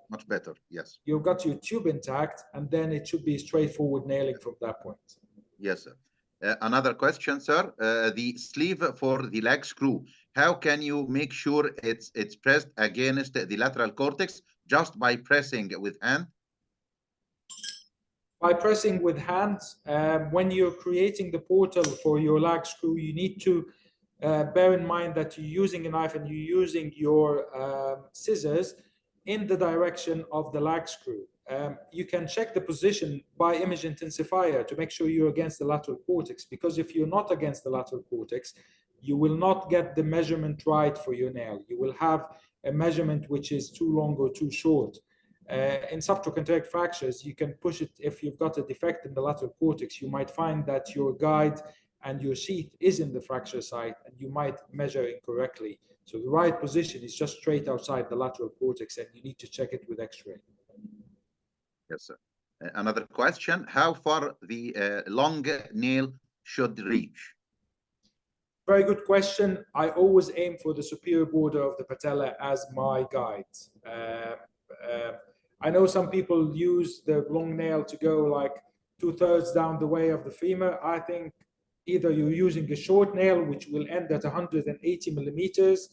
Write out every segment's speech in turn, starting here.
much better. Yes. You've got your tube intact, and then it should be straightforward nailing from that point. Yes, sir. Another question, sir. The sleeve for the lag screw, how can you make sure it's pressed against the lateral cortex just by pressing with hand? By pressing with hands, when you're creating the portal for your lag screw, you need to bear in mind that you're using a knife and you're using your scissors in the direction of the lag screw. You can check the position by image intensifier to make sure you're against the lateral cortex, because if you're not against the lateral cortex, you will not get the measurement right for your nail. You will have a measurement which is too long or too short. In subtrochanteric fractures, you can push it. If you've got a defect in the lateral cortex, you might find that your guide and your sheath is in the fracture site, and you might measure incorrectly. So the right position is just straight outside the lateral cortex, and you need to check it with X-ray. Yes, sir. Another question: how far the long nail should reach? Very good question. I always aim for the superior border of the patella as my guide. I know some people use the long nail to go like 2/3 down the way of the femur. I think either you're using a short nail, which will end at 180 millimeters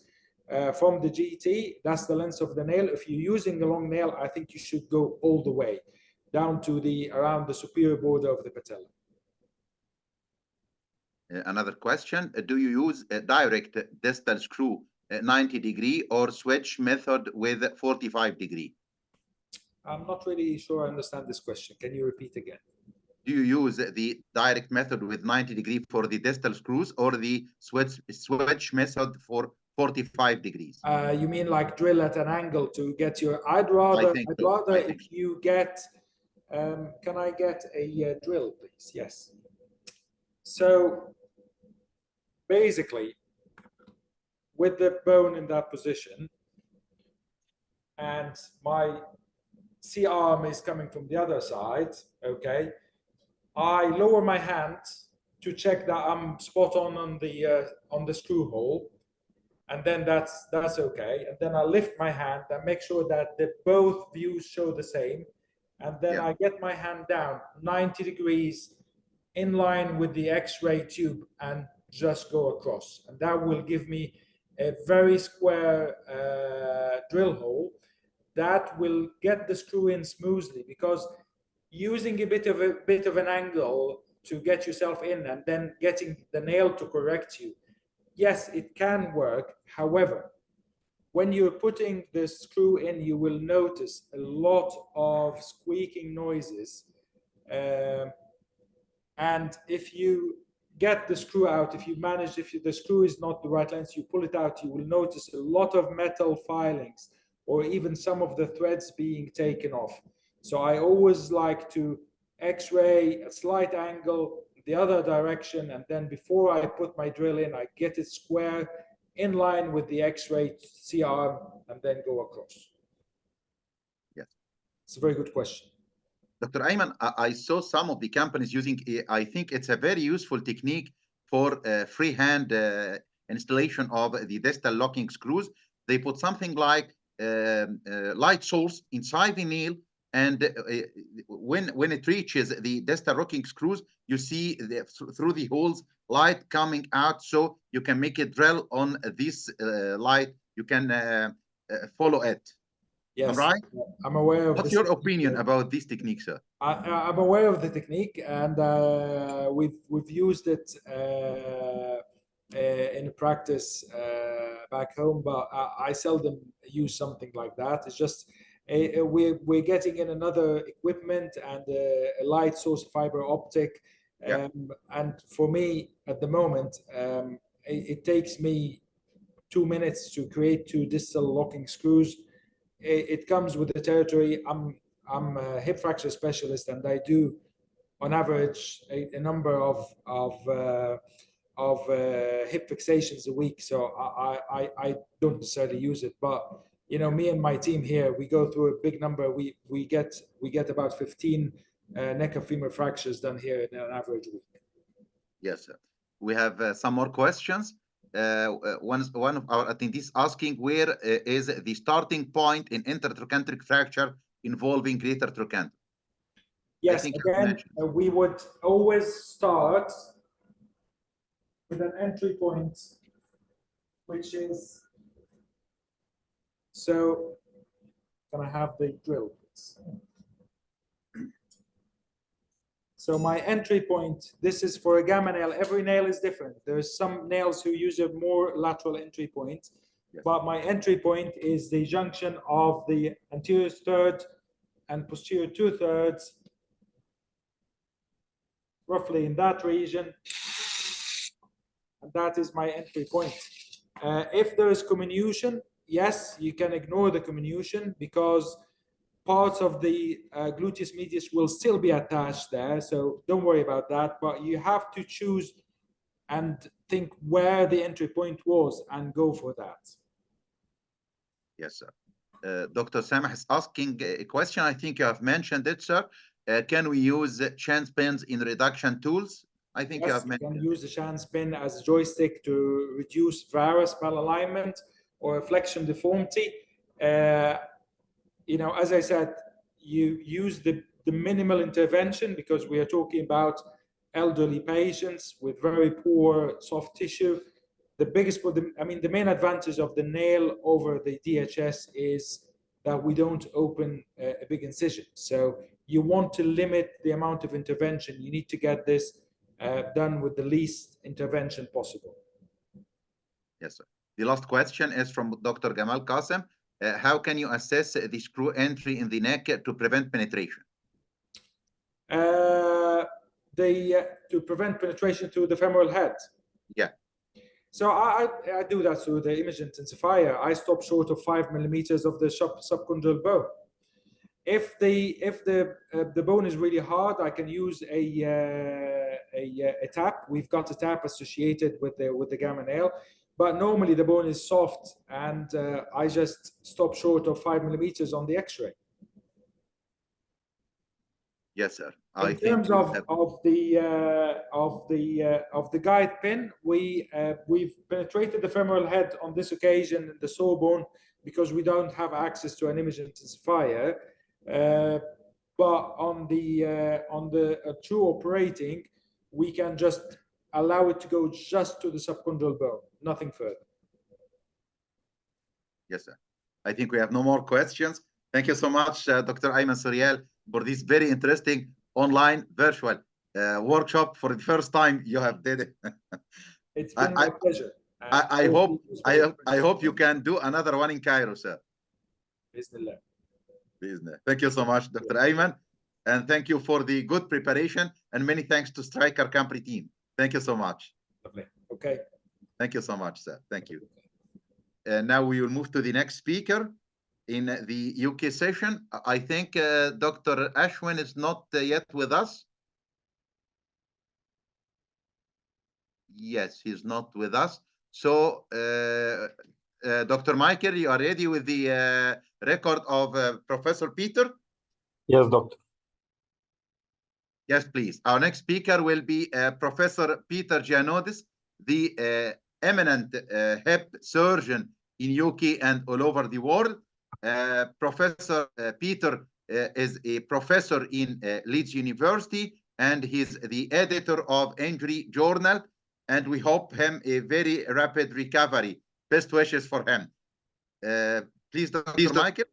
from the GT. That's the length of the nail. If you're using a long nail, I think you should go all the way down to around the superior border of the patella. Another question: do you use a direct distal screw 90-degree or switch method with 45-degree? I'm not really sure I understand this question. Can you repeat again? Do you use the direct method with 90-degree for the distal screws or the switch method for 45 degrees? You mean like drill at an angle to get your... I'd rather if you get... can I get a drill, please? Yes. So basically, with the bone in that position, and my C-arm is coming from the other side, okay, I lower my hand to check that I'm spot on the screw hole, and then that's okay. And then I lift my hand and make sure that both views show the same, and then I get my hand down 90 degrees in line with the X-ray tube and just go across, and that will give me a very square drill hole that will get the screw in smoothly, because using a bit of an angle to get yourself in and then getting the nail to correct you, yes, it can work. However, when you're putting the screw in, you will notice a lot of squeaking noises, and if you get the screw out, if the screw is not the right length, you pull it out, you will notice a lot of metal filings or even some of the threads being taken off. So I always like to X-ray a slight angle the other direction, and then before I put my drill in, I get it square in line with the X-ray C-arm and then go across. Yes. It's a very good question. Dr. Ayman, I saw some of the companies using, I think it's a very useful technique for freehand installation of the distal locking screws. They put something like light source inside the nail, and when it reaches the distal locking screws, you see through the holes light coming out, so you can make a drill on this light. You can follow it. Yes, right? I'm aware of. What's your opinion about this technique, sir? I'm aware of the technique, and we've used it in practice back home, but I seldom use something like that. It's just we're getting in another equipment and a light source fiber optic, and for me at the moment, it takes me 2 minutes to create 2 distal locking screws. It comes with the territory. I'm a hip fracture specialist, and I do, on average, a number of hip fixations a week. So I don't necessarily use it, but you know, me and my team here, we go through a big number. We get about 15 neck and femur fractures done here in an average week. Yes, sir. We have some more questions. one of our attendees asking where is the starting point in intertrochanteric fracture involving greater trochanter. Yes, again, we would always start with an entry point, which is, so can I have the drill, please? So my entry point, this is for a gamma nail. Every nail is different. There's some nails who use a more lateral entry point, but my entry point is the junction of the anterior third and posterior 2/3, roughly in that region. And that is my entry point. If there is comminution, yes, you can ignore the comminution because parts of the gluteus medius will still be attached there, so don't worry about that. But you have to choose and think where the entry point was and go for that. Yes, sir. Dr. Samah is asking a question. I think you have mentioned it, sir. Can we use chance pins in reduction tools? I think you have mentioned. You can use the chance pin as a joystick to reduce varus malalignment or flexion deformity. You know, as I said, you use the minimal intervention because we are talking about elderly patients with very poor soft tissue. The biggest, I mean, the main advantage of the nail over the DHS is that we don't open a big incision. So you want to limit the amount of intervention. You need to get this done with the least intervention possible. Yes, sir. The last question is from Dr. Gamal Qasem. How can you assess the screw entry in the neck to prevent penetration? To prevent penetration through the femoral head. Yeah. So I do that through the image intensifier. I stop short of 5 millimeters of the subcondylar bone. If the bone is really hard, I can use a tap. We've got a tap associated with the gamma nail, but normally the bone is soft, and I just stop short of 5 millimeters on the X-ray. Yes, sir. In terms of the guide pin, we've penetrated the femoral head on this occasion in the sawbone because we don't have access to an image intensifier. But on the true operating, we can just allow it to go just to the subcondylar bone, nothing further. Yes, sir. I think we have no more questions. Thank you so much, Dr. Ayman Suriel, for this very interesting online virtual workshop. For the first time you have did it. It's been my pleasure. I hope you can do another one in Cairo, sir. Bismillah. Thank you so much, Dr. Ayman, and thank you for the good preparation, and many thanks to Stryker Company team. Thank you so much. Lovely. Okay. Thank you so much, sir. Thank you. Now we will move to the next speaker in the UK session. I think Dr. Ashwin is not yet with us. Yes, he's not with us. So, Dr. Michael, you are ready with the record of Professor Peter? Yes, doctor. Yes, please. Our next speaker will be Professor Peter Giannoudis, the eminent hip surgeon in UK and all over the world. Professor Peter is a professor in Leeds University, and he's the editor of Injury Journal, and we hope him a very rapid recovery. Best wishes for him. Please, Dr. Michael.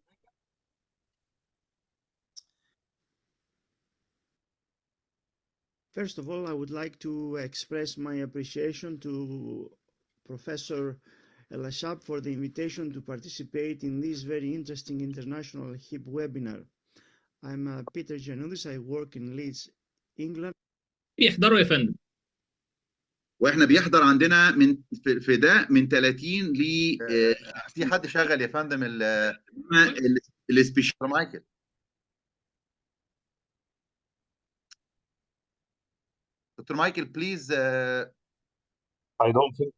First of all, I would like to express my appreciation to Professor El-Ashab for the invitation to participate in this very interesting international hip webinar. I'm Peter Giannoudis. I work in Leeds, England. بيحضروا يا فندم. واحنا بيحضر عندنا من في ده من 30 ل في حد شغل يا فندم السبيشال مايكل. Dr. Michael, please. I don't think.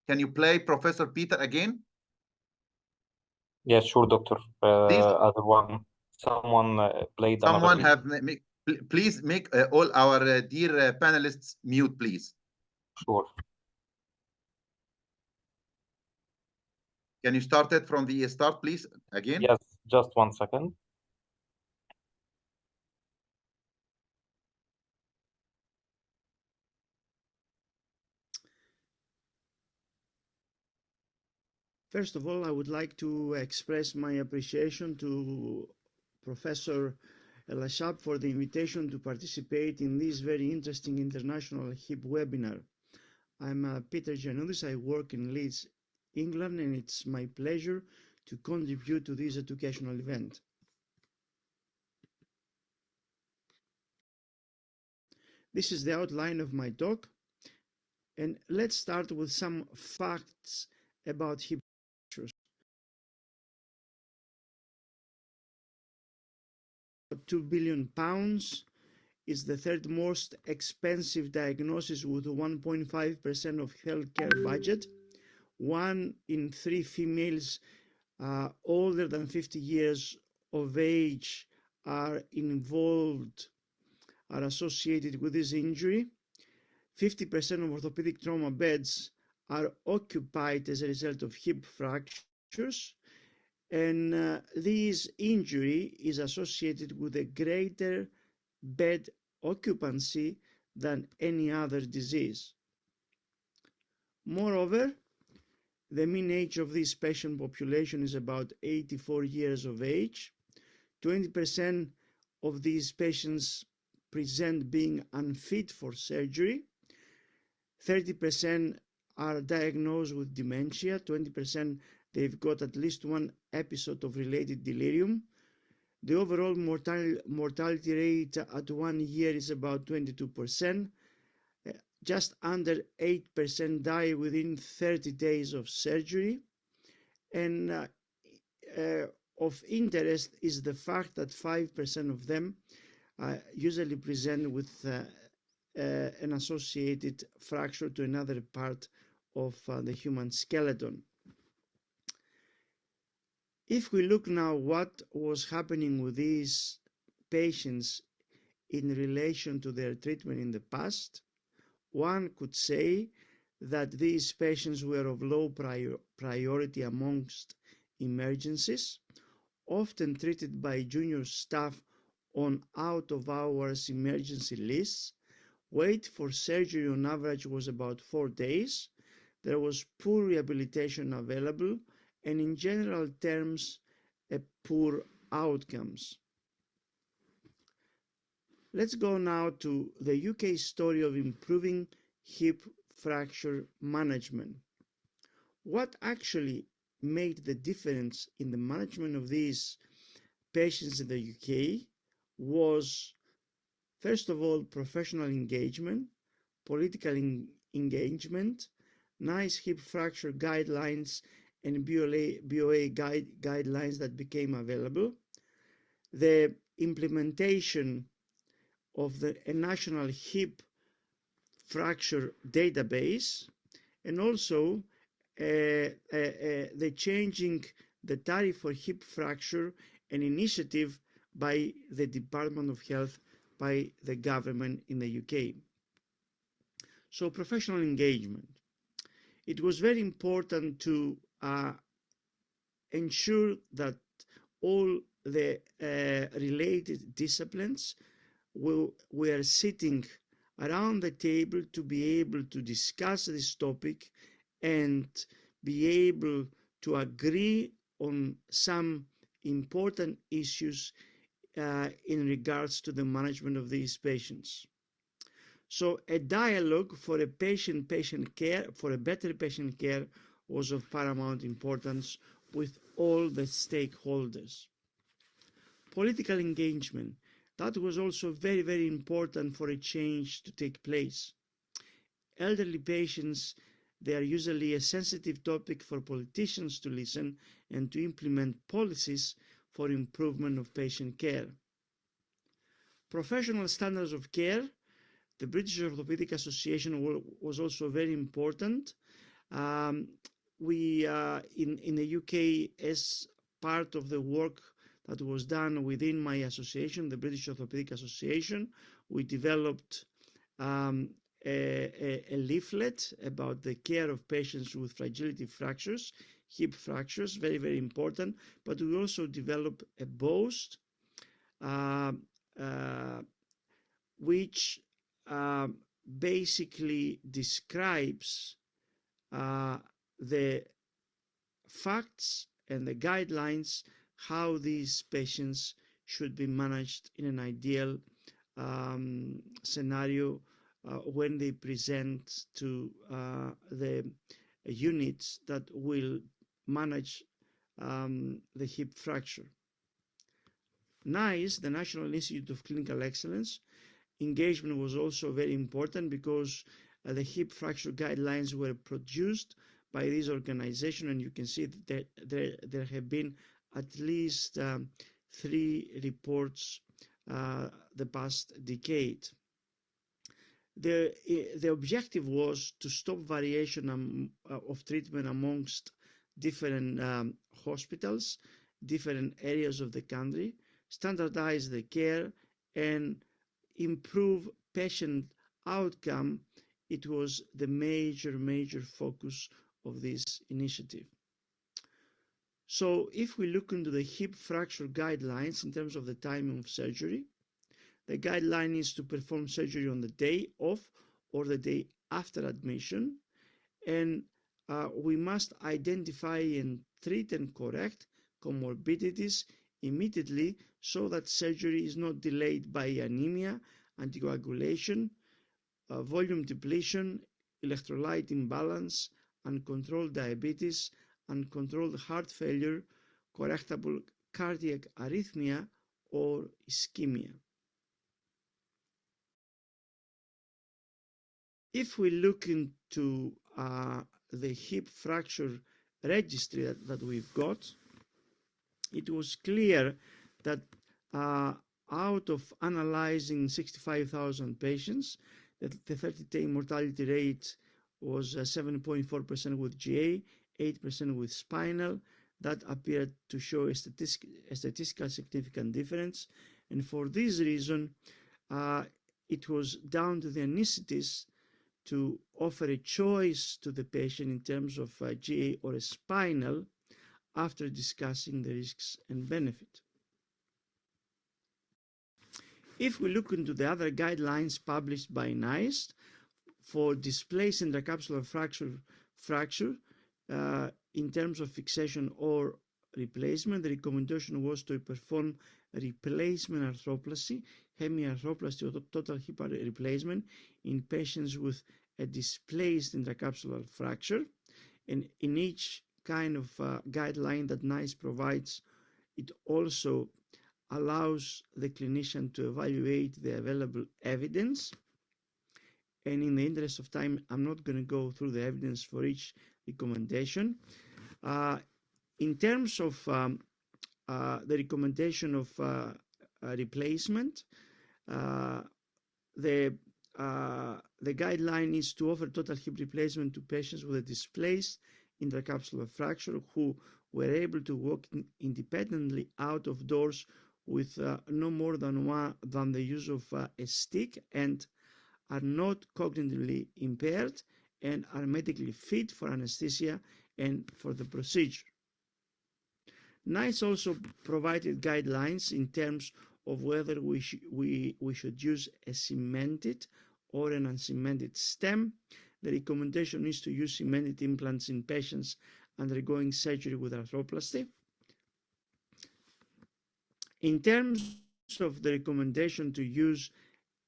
Can you play Professor Peter again? Yes, sure, doctor. Other 1 someone played another Someone video. have please make all our dear panelists mute, please. Sure. Can you start it from the start, please, again? Yes, just 1 second. First of all, I would like to express my appreciation to Professor El-Hashab for the invitation to participate in this very interesting international HIP webinar. I'm Peter Giannoudis. I work in Leeds, England, and it's my pleasure to contribute to this educational event. This is the outline of my talk, and let's start with some facts about HIP fractures. 2 billion pounds is the third most expensive diagnosis with 1.5% of healthcare budget. 1 in 3 females older than 50 years of age are associated with this injury. 50% of orthopedic trauma beds are occupied as a result of hip fractures, and this injury is associated with a greater bed occupancy than any other disease. Moreover, the mean age of this patient population is about 84 years of age. 20% of these patients present being unfit for surgery. 30% are diagnosed with dementia. 20% they've got at least 1 episode of related delirium. The overall mortality rate at 1 year is about 22%. Just under 8% die within 30 days of surgery. And of interest is the fact that 5% of them usually present with an associated fracture to another part of the human skeleton. If we look now what was happening with these patients in relation to their treatment in the past, one could say that these patients were of low priority amongst emergencies, often treated by junior staff on out-of-hours emergency lists. Wait for surgery on average was about 4 days. There was poor rehabilitation available, and in general terms, poor outcomes. Let's go now to the UK story of improving hip fracture management. What actually made the difference in the management of these patients in the UK was, first of all, professional engagement, political engagement, NICE hip fracture guidelines and BOA guidelines that became available, the implementation of a national hip fracture database, and also the changing the tariff for hip fracture, an initiative by the Department of Health, by the government in the UK. So professional engagement. It was very important to ensure that all the related disciplines were sitting around the table to be able to discuss this topic and be able to agree on some important issues in regards to the management of these patients. So a dialogue for a patient care, for a better patient care, was of paramount importance with all the stakeholders. Political engagement. That was also very, very important for a change to take place. Elderly patients, they are usually a sensitive topic for politicians to listen and to implement policies for improvement of patient care. Professional standards of care. The British Orthopaedic Association was also very important. We in the UK, as part of the work that was done within my association, the British Orthopedic Association. We developed a leaflet about the care of patients with fragility fractures, hip fractures, very, very important. But we also developed a boast which basically describes the facts and the guidelines how these patients should be managed in an ideal scenario when they present to the units that will manage the hip fracture. NICE, the National Institute of Clinical Excellence, engagement was also very important because the hip fracture guidelines were produced by this organization, and you can see that there have been at least 3 reports the past decade. The objective was to stop variation of treatment amongst different hospitals, different areas of the country, standardize the care, and improve patient outcome. It was the major focus of this initiative. So if we look into the hip fracture guidelines in terms of the timing of surgery, the guideline is to perform surgery on the day of or the day after admission, and we must identify and treat and correct comorbidities immediately so that surgery is not delayed by anemia, anticoagulation, volume depletion, electrolyte imbalance, uncontrolled diabetes, uncontrolled heart failure, correctable cardiac arrhythmia, or ischemia. If we look into the hip fracture registry that we've got, it was clear that out of analyzing 65,000 patients, that the 30-day mortality rate was 7.4% with GA, 8% with spinal. That appeared to show a statistical significant difference. And for this reason, it was down to the anesthetists to offer a choice to the patient in terms of GA or a spinal after discussing the risks and benefit. If we look into the other guidelines published by NICE for displaced intracapsular fracture in terms of fixation or replacement, the recommendation was to perform replacement arthroplasty, hemiarthroplasty or total hip replacement in patients with a displaced intracapsular fracture. And in each kind of guideline that NICE provides, it also allows the clinician to evaluate the available evidence. And in the interest of time, I'm not going to go through the evidence for each recommendation. In terms of the recommendation of replacement, the guideline is to offer total hip replacement to patients with a displaced intracapsular fracture who were able to walk independently out of doors with no more than the use of a stick and are not cognitively impaired and are medically fit for anesthesia and for the procedure. NICE also provided guidelines in terms of whether we should use a cemented or an uncemented stem. The recommendation is to use cemented implants in patients undergoing surgery with arthroplasty. In terms of the recommendation to use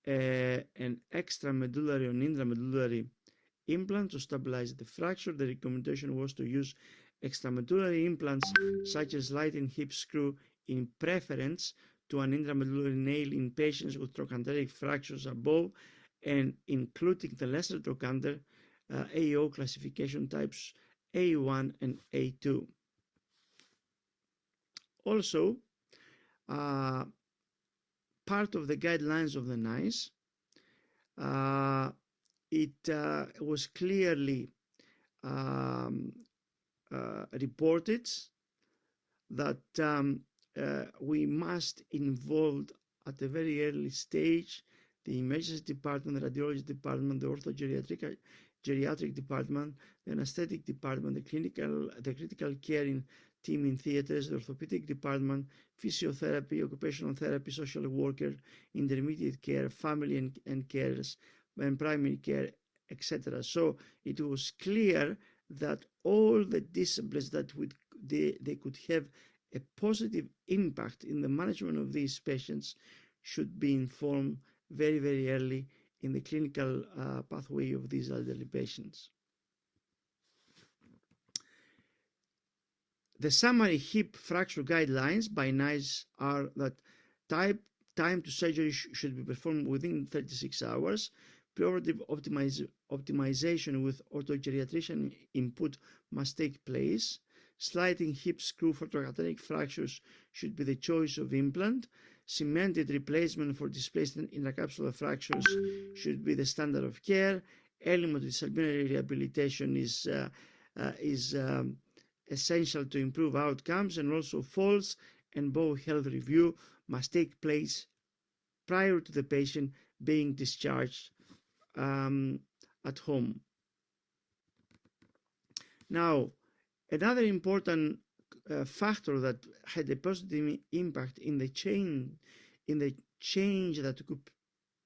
an extramedullary or intramedullary implant to stabilize the fracture, the recommendation was to use extramedullary implants such as Leiden hip screw in preference to an intramedullary nail in patients with trochanteric fractures above and including the lesser trochanter AO classification types A1 and A2. Also, part of the guidelines of the NICE, it was clearly reported that we must involve at a very early stage the emergency department, the radiology department, the geriatric department, the anesthetic department, the critical care team in theaters, the orthopedic department, physiotherapy, occupational therapy, social worker, intermediate care, family and carers, and primary care, etc. So it was clear that all the disciplines that they could have a positive impact in the management of these patients should be informed very, very early in the clinical pathway of these elderly patients. The summary hip fracture guidelines by NICE are that time to surgery should be performed within 36 hours. Preoperative optimization with orthogeriatrician input must take place. Sliding hip screw for traumatic fractures should be the choice of implant. Cemented replacement for displaced intracapsular fractures should be the standard of care. Early multidisciplinary rehabilitation is essential to improve outcomes, and also falls and bone health review must take place prior to the patient being discharged at home. Now, another important factor that had a positive impact in the change that took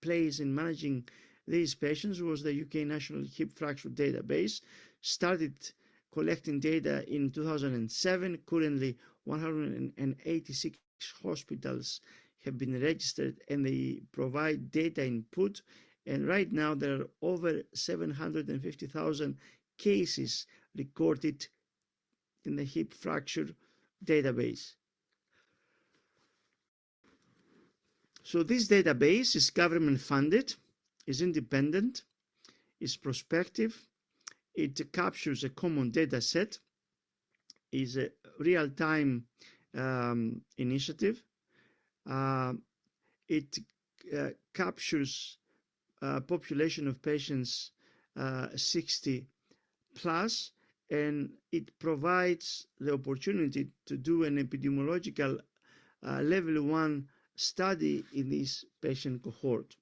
place in managing these patients was the UK National Hip Fracture Database. Started collecting data in 2007. Currently, 186 hospitals have been registered and they provide data input. And right now there are over 750,000 cases recorded in the hip fracture database. So this database is government funded, is independent, is prospective, it captures a common data set, is a real-time initiative. It captures population of patients 60 plus, and it provides the opportunity to do an epidemiological level 1 study in this patient cohort.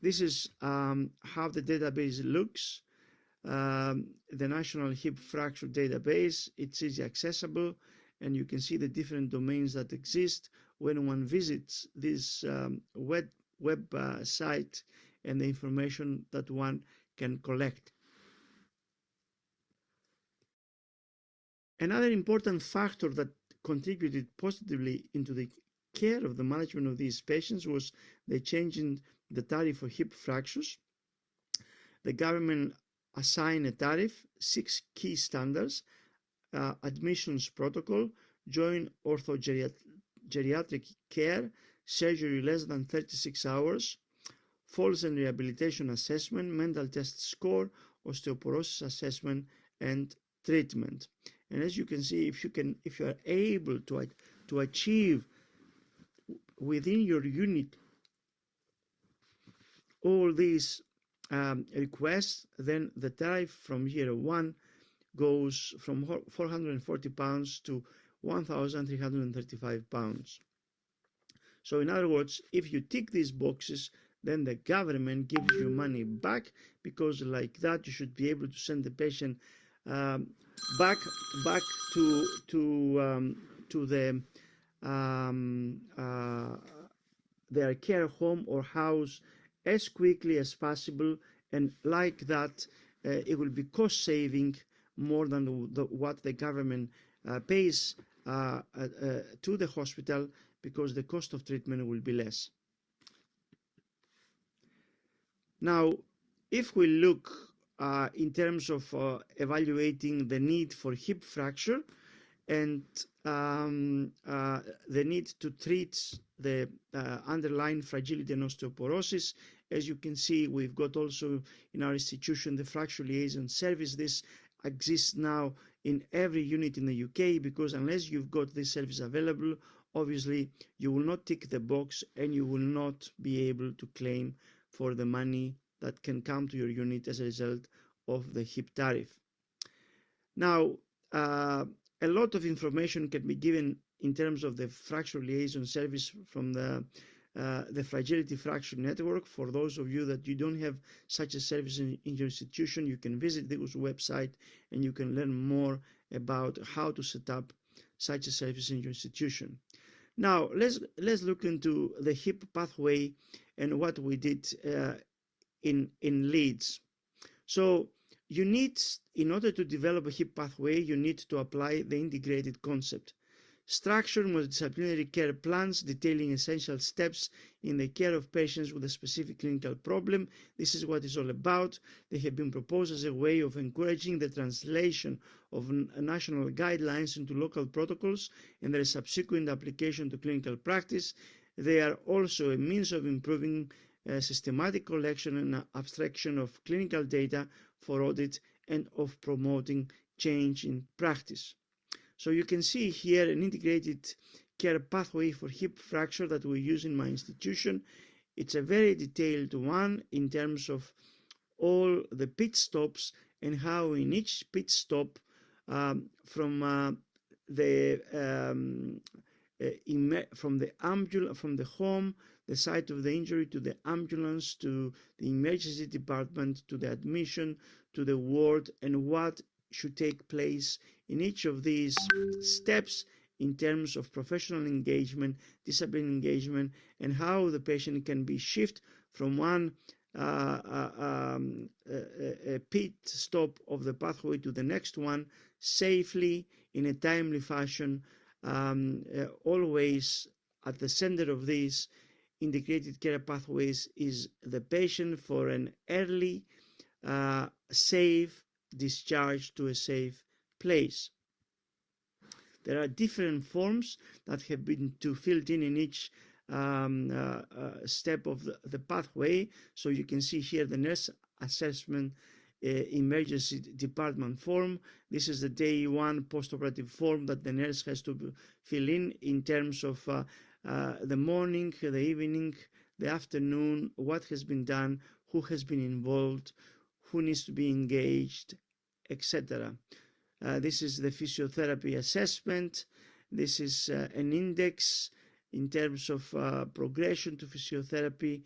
This is how the database looks. The National Hip Fracture Database, it's easy accessible, and you can see the different domains that exist when one visits this web site and the information that one can collect. Another important factor that contributed positively into the care of the management of these patients was the change in the tariff for hip fractures. The government assigned a tariff, 6 key standards: admissions protocol, joint orthogeriatric care, surgery less than 36 hours, falls and rehabilitation assessment, mental test score, osteoporosis assessment, and treatment. And as you can see, if you are able to achieve within your unit all these requests, then the tariff from year 1 goes from £440 to £1,335. So in other words, if you tick these boxes, then the government gives you money back, because like that you should be able to send the patient back to their care home or house as quickly as possible, and like that it will be cost saving more than what the government pays to the hospital, because the cost of treatment will be less. Now, if we look in terms of evaluating the need for hip fracture and the need to treat the underlying fragility and osteoporosis, as you can see, we've got also in our institution the fracture liaison service. This exists now in every unit in the UK, because unless you've got this service available, obviously you will not tick the box and you will not be able to claim for the money that can come to your unit as a result of the hip tariff. Now, a lot of information can be given in terms of the fracture liaison service from the Fragility Fracture Network. For those of you that you don't have such a service in your institution, you can visit this website and you can learn more about how to set up such a service in your institution. Now, let's look into the HIP pathway and what we did in Leeds. So you need, in order to develop a HIP pathway, you need to apply the integrated concept. Structured multidisciplinary care plans detailing essential steps in the care of patients with a specific clinical problem. This is what it's all about. They have been proposed as a way of encouraging the translation of national guidelines into local protocols and their subsequent application to clinical practice. They are also a means of improving systematic collection and abstraction of clinical data for audit and of promoting change in practice. So you can see here an integrated care pathway for hip fracture that we use in my institution. It's a very detailed one in terms of all the pit stops and how in each pit stop from the home, the site of the injury, to the ambulance, to the emergency department, to the admission, to the ward, and what should take place in each of these steps in terms of professional engagement, discipline engagement, and how the patient can be shifted from one pit stop of the pathway to the next one safely in a timely fashion. Always at the center of these integrated care pathways is the patient for an early, safe discharge to a safe place. There are different forms that have been filled in each step of the pathway. So you can see here the nurse assessment emergency department form. This is the day one postoperative form that the nurse has to fill in terms of the morning, the evening, the afternoon, what has been done, who has been involved, who needs to be engaged, etc. This is the physiotherapy assessment. This is an index in terms of progression to physiotherapy,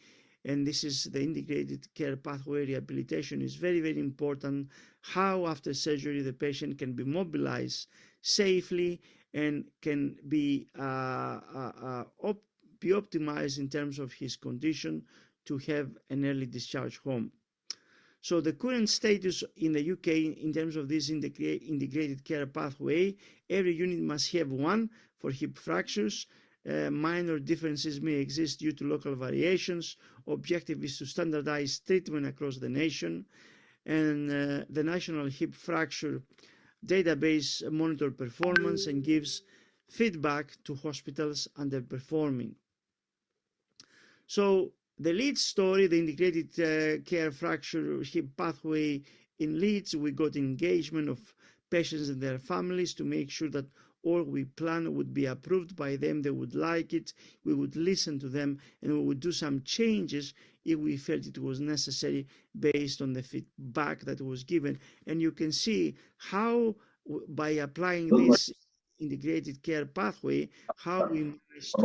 and this is the integrated care pathway. Rehabilitation is very, very important. How after surgery the patient can be mobilized safely and can be optimized in terms of his condition to have an early discharge home. So the current status in the UK in terms of this integrated care pathway, every unit must have one for hip fractures. Minor differences may exist due to local variations. Objective is to standardize treatment across the nation. And the National Hip Fracture Database monitor performance and gives feedback to hospitals underperforming. So the Leeds story, the integrated care fracture hip pathway in Leeds, we got engagement of patients and their families to make sure that all we plan would be approved by them. They would like it. We would listen to them, and we would do some changes if we felt it was necessary based on the feedback that was given. And you can see how, by applying this integrated care pathway, how we managed to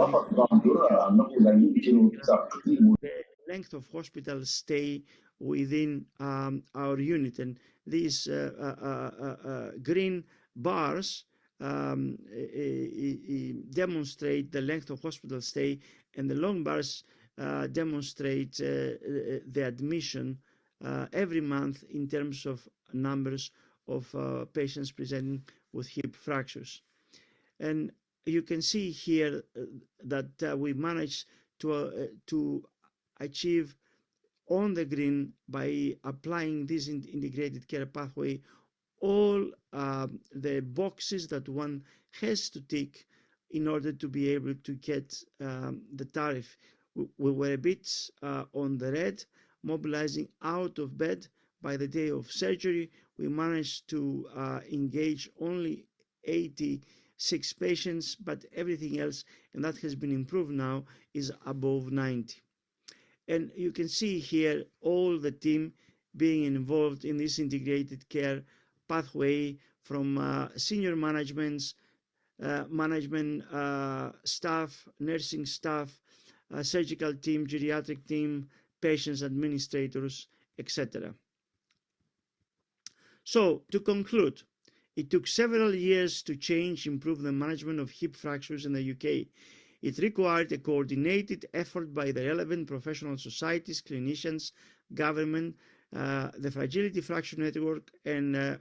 the length of hospital stay within our unit. And these green bars demonstrate the length of hospital stay, and the long bars demonstrate the admission every month in terms of numbers of patients presenting with hip fractures. And you can see here that we managed to achieve on the green, by applying this integrated care pathway, all the boxes that one has to tick in order to be able to get the tariff. We were a bit on the red, mobilizing out of bed. By the day of surgery, we managed to engage only 86 patients, but everything else, and that has been improved now, is above 90. And you can see here all the team being involved in this integrated care pathway, from senior managements, management staff, nursing staff, surgical team, geriatric team, patients, administrators, etc. So, to conclude, it took several years to improve the management of hip fractures in the UK. It required a coordinated effort by the relevant professional societies, clinicians, government, the Fragility Fracture Network, and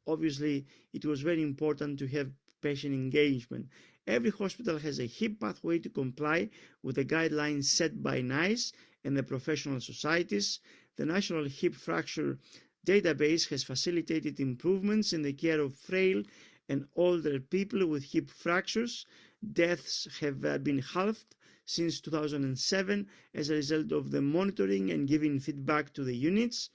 obviously it was very important to have patient engagement. Every hospital has a hip pathway to comply with the guidelines set by NICE and the professional societies. The National Hip Fracture Database has facilitated improvements in the care of frail and older people with hip fractures. Deaths have been halved since 2007 as a result of the monitoring and giving feedback to the units.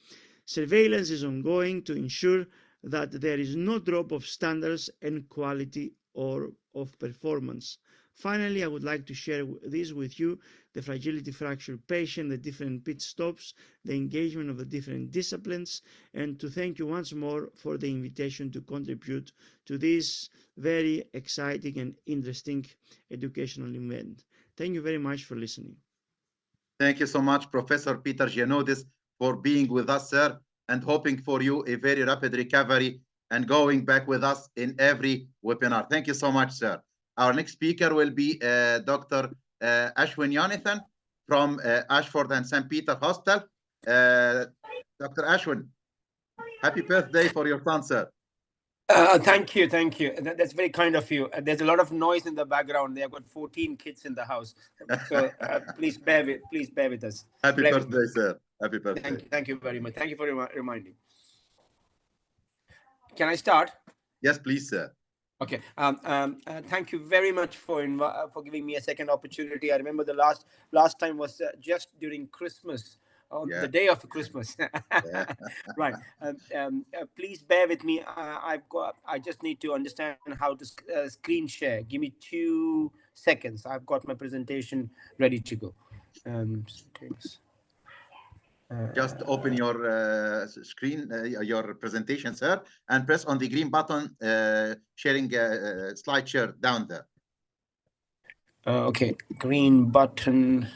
Surveillance is ongoing to ensure that there is no drop of standards and quality or of performance. Finally, I would like to share this with you, the fragility fracture patient, the different pit stops, the engagement of the different disciplines, and to thank you once more for the invitation to contribute to this very exciting and interesting educational event. Thank you very much for listening. Thank you so much, Professor Peter Gianoudis, for being with us, sir, and hoping for you a very rapid recovery and going back with us in every webinar. Thank you so much, sir. Our next speaker will be Dr. Ashwin Yonathan from Ashford and St. Peter Hospital. Dr. Ashwin, happy birthday for your son, sir. Thank you. That's very kind of you. There's a lot of noise in the background. They have got 14 kids in the house, so please bear with us. Happy birthday, sir. Happy birthday. Thank you very much. Thank you for reminding. Can I start? Yes, please, sir. Okay. Thank you very much for giving me a second opportunity. I remember the last time was just during Christmas, on the day of Christmas. Right. Please bear with me. I just need to understand how to screen share. Give me 2 seconds. I've got my presentation ready to go. Just open your screen, your presentation, sir, and press on the green button, sharing slide share down there. Okay, green button.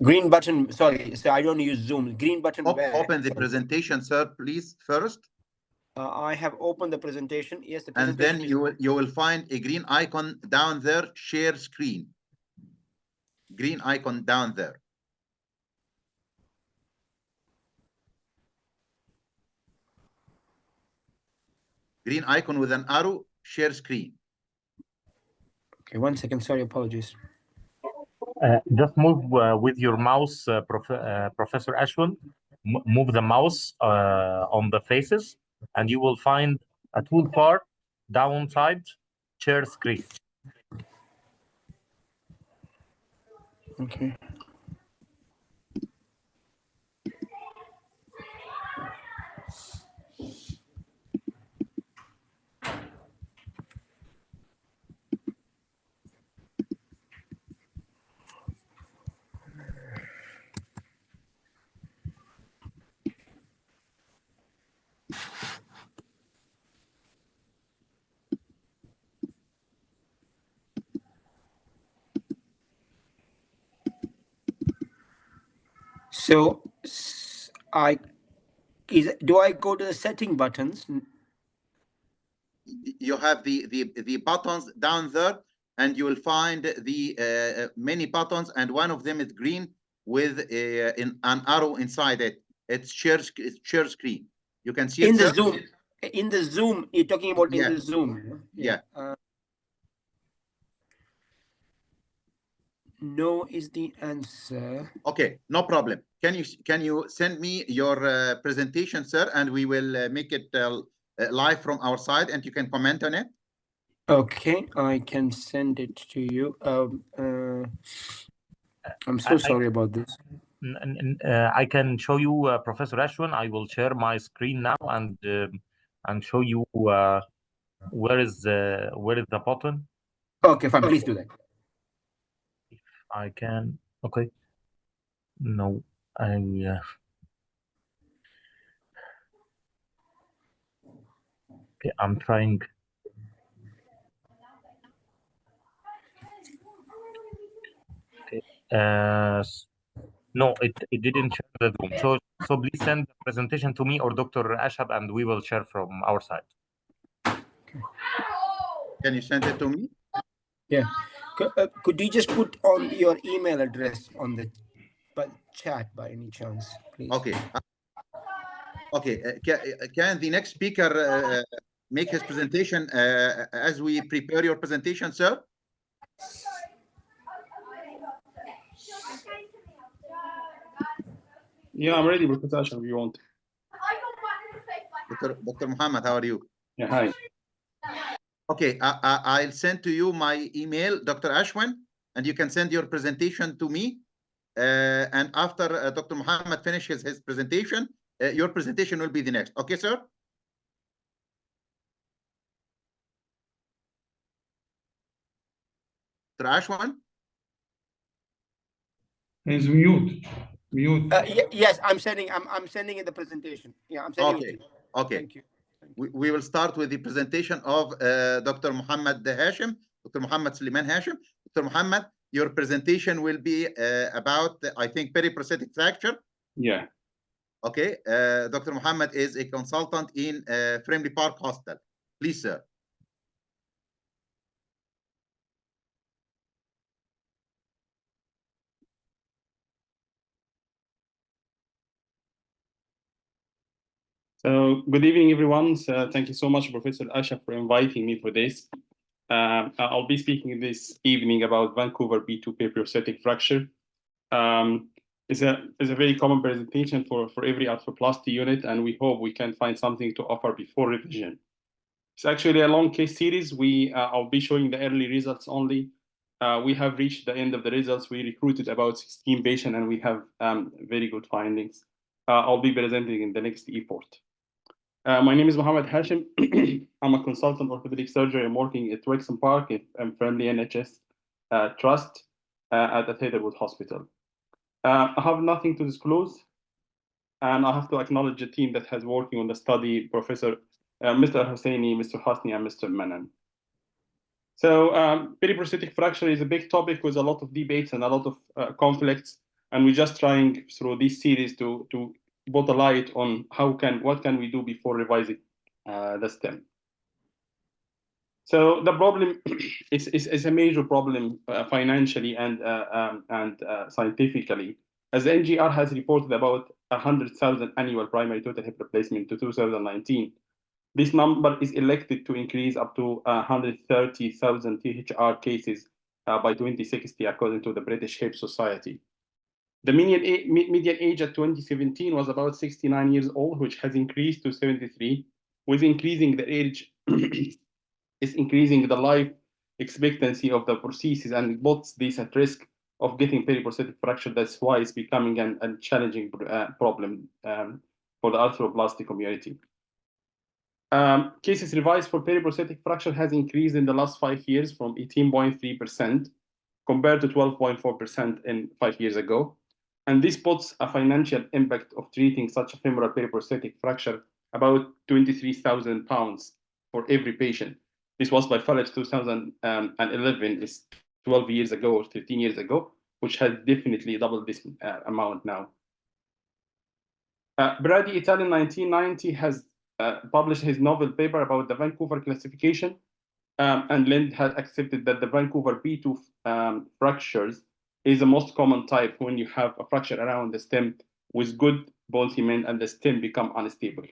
Green button. Sorry, so I don't use Zoom. Green button. Open the presentation, sir, please, first. I have opened the presentation. Yes, the presentation. And then you will find a green icon down there, share screen. Green icon down there. Green icon with an arrow, share screen. Okay, 1 second. Sorry, apologies. Just move with your mouse, Professor Ashwin. Move the mouse on the faces, and you will find a toolbar downside, share screen. Okay. So do I go to the setting buttons? You have the buttons down there, and you will find the many buttons, and one of them is green with an arrow inside it. It's share screen. You can see in it the Zoom. In the Zoom, you're talking about in the Zoom. Yeah. No is the answer. Okay, no problem. Can you send me your presentation, sir, and we will make it live from our side, and you can comment on it. Okay, I can send it to you. I'm so sorry about this. I can show you, Professor Ashwin. I will share my screen now and show you where is the button. Okay, fine. Please do that. I can. Okay. No, Okay, I'm trying. Okay. No, it didn't share the Zoom. So please send the presentation to me or Dr. Ashab, and we will share from our side. Can you send it to me? Yeah. Could you just put on your email address on the chat by any chance, please? Okay. Okay. Can the next speaker make his presentation as we prepare your presentation, sir? Yeah, I'm ready, Professor Ashab, if you want. Dr. Muhammad, how are you? Yeah, hi. Okay, I'll send to you my email, Dr. Ashwin, and you can send your presentation to me. And after Dr. Muhammad finishes his presentation, your presentation will be the next. Okay, sir? Dr. Ashwin? He's mute. Mute. Yes, I'm sending in the presentation. Yeah, I'm sending it to you. Okay. Thank you. We will start with the presentation of Dr. Muhammad Hashim, Dr. Muhammad Suleiman Hashim. Dr. Muhammad, your presentation will be about, I think, periprosthetic fracture. Yeah. Okay. Dr. Muhammad is a consultant in Frimley Park Hospital. Please, sir. So good evening, everyone. So thank you so much, Professor Ashab, for inviting me for this. I'll be speaking this evening about Vancouver B2 periprosthetic fracture. It's a very common presentation for every arthroplasty unit, and we hope we can find something to offer before revision. It's actually a long case series. I'll be showing the early results only. We have reached the end of the results. We recruited about 16 patients, and we have very good findings. I'll be presenting in the next effort. My name is Mohammed Hashim. I'm a consultant orthopedic surgeon. I'm working at Wexham Park and Friendly NHS Trust at the Heatherwood Hospital. I have nothing to disclose, and I have to acknowledge the team that has working on the study, Professor Mr. Hosseini, Mr. Hasni, and Mr. Manan. So periprosthetic fracture is a big topic with a lot of debates and a lot of conflicts, and we're just trying through this series to put a light on what can we do before revising the stem. So the problem is a major problem financially and scientifically, as the NGR has reported about 100,000 annual primary total hip replacement to 2019. This number is elected to increase up to 130,000 THR cases by 2060, according to the British Hip Society. The median age at 2017 was about 69 years old, which has increased to 73. With increasing the age, is increasing the life expectancy of the prosthesis, and it puts this at risk of getting periprosthetic fracture. That's why it's becoming a challenging problem for the arthroplasty community. Cases revised for periprosthetic fracture has increased in the last 5 years from 18.3% compared to 12.4% in 5 years ago. And this puts a financial impact of treating such a femoral periprosthetic fracture about £23,000 for every patient. This was by Philips 2011, is 12 years ago or 13 years ago, which has definitely doubled this amount now. Brady et al. In 1990 has published his novel paper about the Vancouver classification, and Lind has accepted that the Vancouver B2 fractures is the most common type when you have a fracture around the stem with good bone cement and the stem become unstable.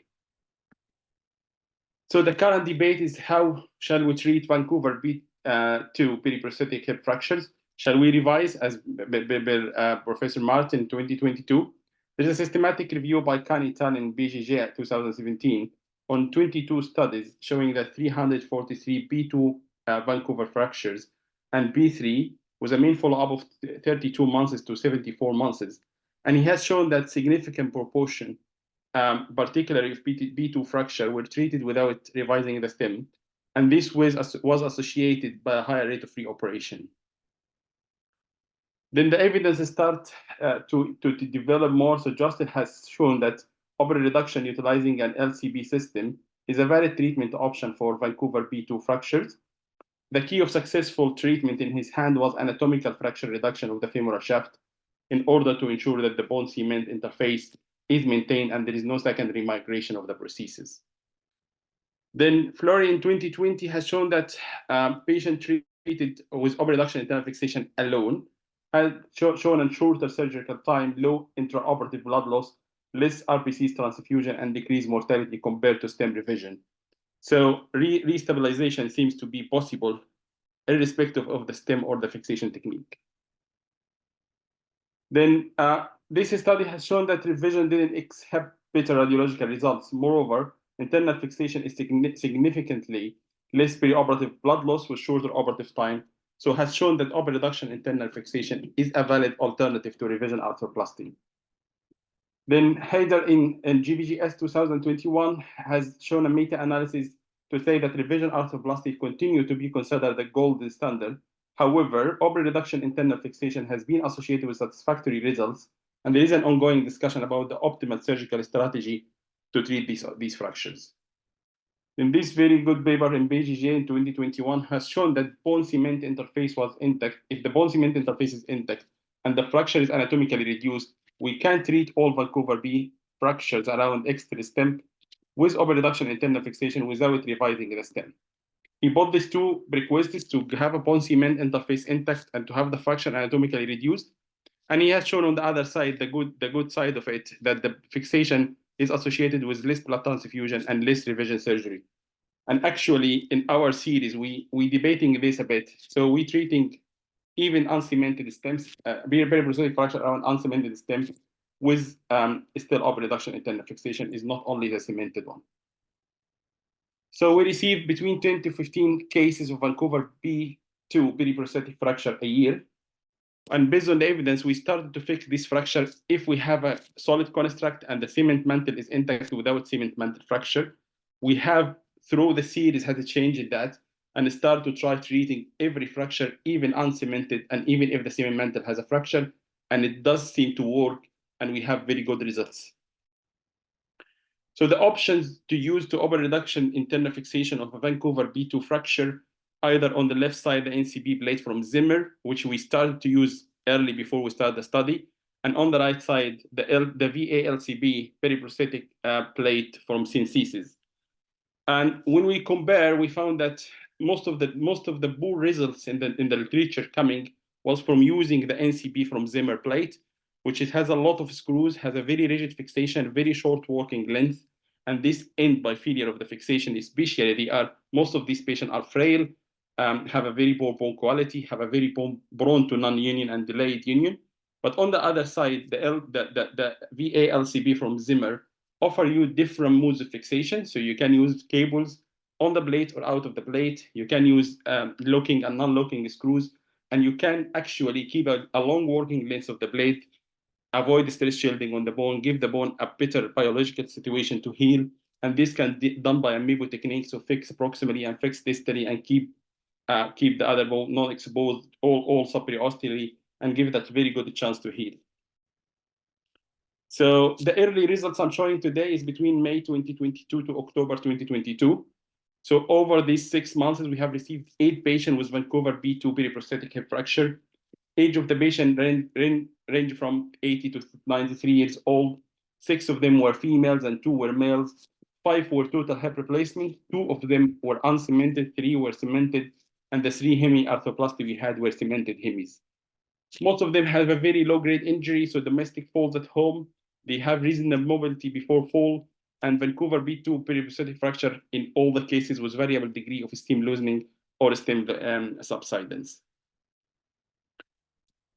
So the current debate is, how shall we treat Vancouver B2 periprosthetic hip fractures? Shall we revise, as Professor Martin in 2022? There's a systematic review by Khan et al. In BJJ 2017 on 22 studies showing that 343 B2 Vancouver fractures and B3 with a mean follow-up of 32 months to 74 months. And he has shown that significant proportion, particularly if B2 fracture, were treated without revising the stem. And this was associated by a higher rate of reoperation. Then the evidence start to develop more. So Justin has shown that open reduction utilizing an LCB system is a valid treatment option for Vancouver B2 fractures. The key of successful treatment in his hand was anatomical fracture reduction of the femoral shaft in order to ensure that the bone cement interface is maintained and there is no secondary migration of the prosthesis. Then Fleury in 2020 has shown that patient treated with open reduction internal fixation alone had shown a shorter surgical time, low intraoperative blood loss, less RBCs transfusion, and decreased mortality compared to stem revision. So restabilization seems to be possible irrespective of the stem or the fixation technique. Then this study has shown that revision didn't have better radiological results. Moreover, internal fixation is significantly less perioperative blood loss with shorter operative time, so has shown that open reduction internal fixation is a valid alternative to revision arthroplasty. Then Haider in GBGS 2021 has shown a meta-analysis to say that revision arthroplasty continue to be considered the gold standard. However, open reduction internal fixation has been associated with satisfactory results, and there is an ongoing discussion about the optimal surgical strategy to treat these fractures. In this very good paper in BJJ in 2021 has shown that bone cement interface was intact. If the bone cement interface is intact and the fracture is anatomically reduced, we can treat all Vancouver B fractures around external stem with open reduction internal fixation without revising the stem. He bought these two prerequisites to have a bone cement interface intact and to have the fracture anatomically reduced. And he has shown on the other side, the good side of it, that the fixation is associated with less blood transfusion and less revision surgery. And actually, in our series, we debating this a bit. So we treating even uncemented stems, periprosthetic fracture around uncemented stems with still open reduction internal fixation is not only the cemented one. So we receive between 10 to 15 cases of Vancouver B2 periprosthetic fracture a year. And based on the evidence, we started to fix this fracture if we have a solid construct and the cement mantle is intact without cement mantle fracture. We have, through the series, had to change that and start to try treating every fracture, even uncemented, and even if the cement mantle has a fracture, and it does seem to work, and we have very good results. So the options to use to open reduction internal fixation of a Vancouver B2 fracture, either on the left side, the NCB blade from Zimmer, which we started to use early before we started the study, and on the right side, the VA-LCB periprosthetic plate from Synthesis. And when we compare, we found that most of the poor results in the literature coming was from using the NCB from Zimmer plate, which it has a lot of screws, has a very rigid fixation, very short working length, and this end by failure of the fixation, especially most of these patients are frail, have a very poor bone quality, have a very prone to non-union and delayed union. But on the other side, the VA-LCB from Zimmer offer you different modes of fixation. So you can use cables on the blade or out of the blade. You can use locking and non-locking screws, and you can actually keep a long working length of the blade, avoid stress shielding on the bone, give the bone a better biological situation to heal. And this can be done by a MEBO technique, so fix proximally and fix distally and keep the other bone non-exposed, all subperiosteally, and give that very good chance to heal. So the early results I'm showing today is between May 2022 to October 2022. So over these 6 months, we have received 8 patients with Vancouver B2 periprosthetic hip fracture. Age of the patient range from 80 to 93 years old. 6 of them were females and 2 were males. 5 were total hip replacement. 2 of them were uncemented, 3 were cemented, and the 3 hemi arthroplasty we had were cemented hemis. Most of them have a very low-grade injury, so domestic falls at home. They have reasonable mobility before fall, and Vancouver B2 periprosthetic fracture in all the cases was variable degree of stem loosening or stem subsidence.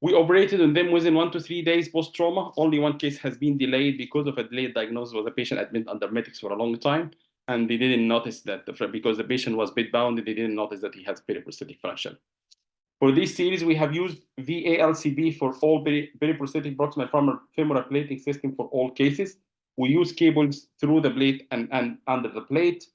We operated on them within 1 to 3 days post-trauma. Only 1 case has been delayed because of a delayed diagnosis where the patient admitted under medics for a long time, and they didn't notice that because the patient was bed-bound, they didn't notice that he has periprosthetic fracture. For this series, we have used VA-LCB for all periprosthetic proximal femoral plating system for all cases. We use cables through the blade and under the plate.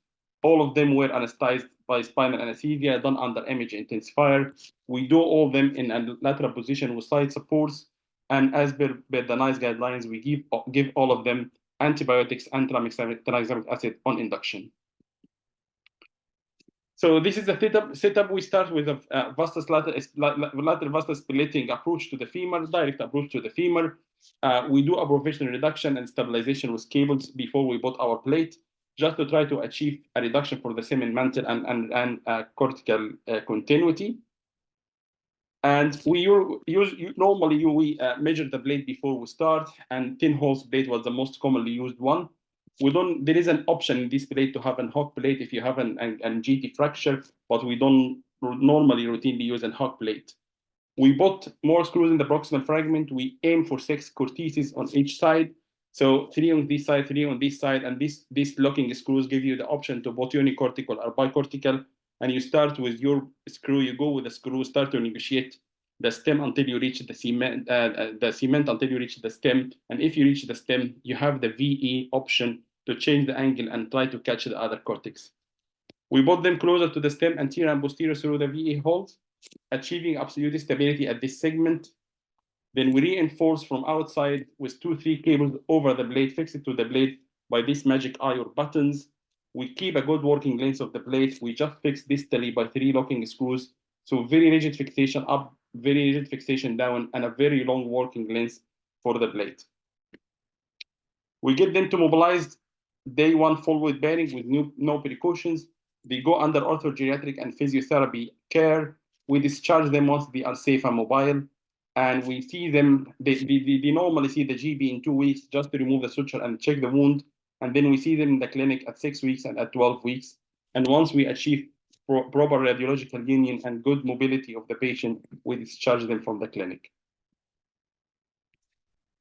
All of them were anesthetized by spinal anesthesia done under image intensifier. We do all of them in a lateral position with side supports. And as per the NICE guidelines, we give all of them antibiotics and tranexamic acid on induction. So this is the setup. We start with a vastus lateral vastus splitting approach to the femur, direct approach to the femur. We do a professional reduction and stabilization with cables before we put our plate, just to try to achieve a reduction for the semen mantle and cortical continuity. And we normally we measure the blade before we start, and 10 holes blade was the most commonly used one. There is an option in this blade to have an hook blade if you have an GT fracture, but we don't normally routinely use an hook blade. We put more screws in the proximal fragment. We aim for 6 cortices on each side. So 3 on this side, 3 on this side, and these locking screws give you the option to put unicortical or bicortical. And you start with your screw, you go with the screw, start to negotiate the stem until you reach the cement until you reach the stem. And if you reach the stem, you have the VE option to change the angle and try to catch the other cortex. We put them closer to the stem, anterior and posterior through the VE holes, achieving absolute stability at this segment. Then we reinforce from outside with 2-3 cables over the blade, fix it to the blade by this magic eye or buttons. We keep a good working length of the blade. We just fix distally by 3 locking screws. So very rigid fixation up, very rigid fixation down, and a very long working length for the blade. We get them to mobilize day 1 full weight bearing with no precautions. They go under orthogeriatric and physiotherapy care. We discharge them once they are safe and mobile. And we see them, they normally see the GB in 2 weeks just to remove the suture and check the wound. And then we see them in the clinic at 6 weeks and at 12 weeks. And once we achieve proper radiological union and good mobility of the patient, we discharge them from the clinic.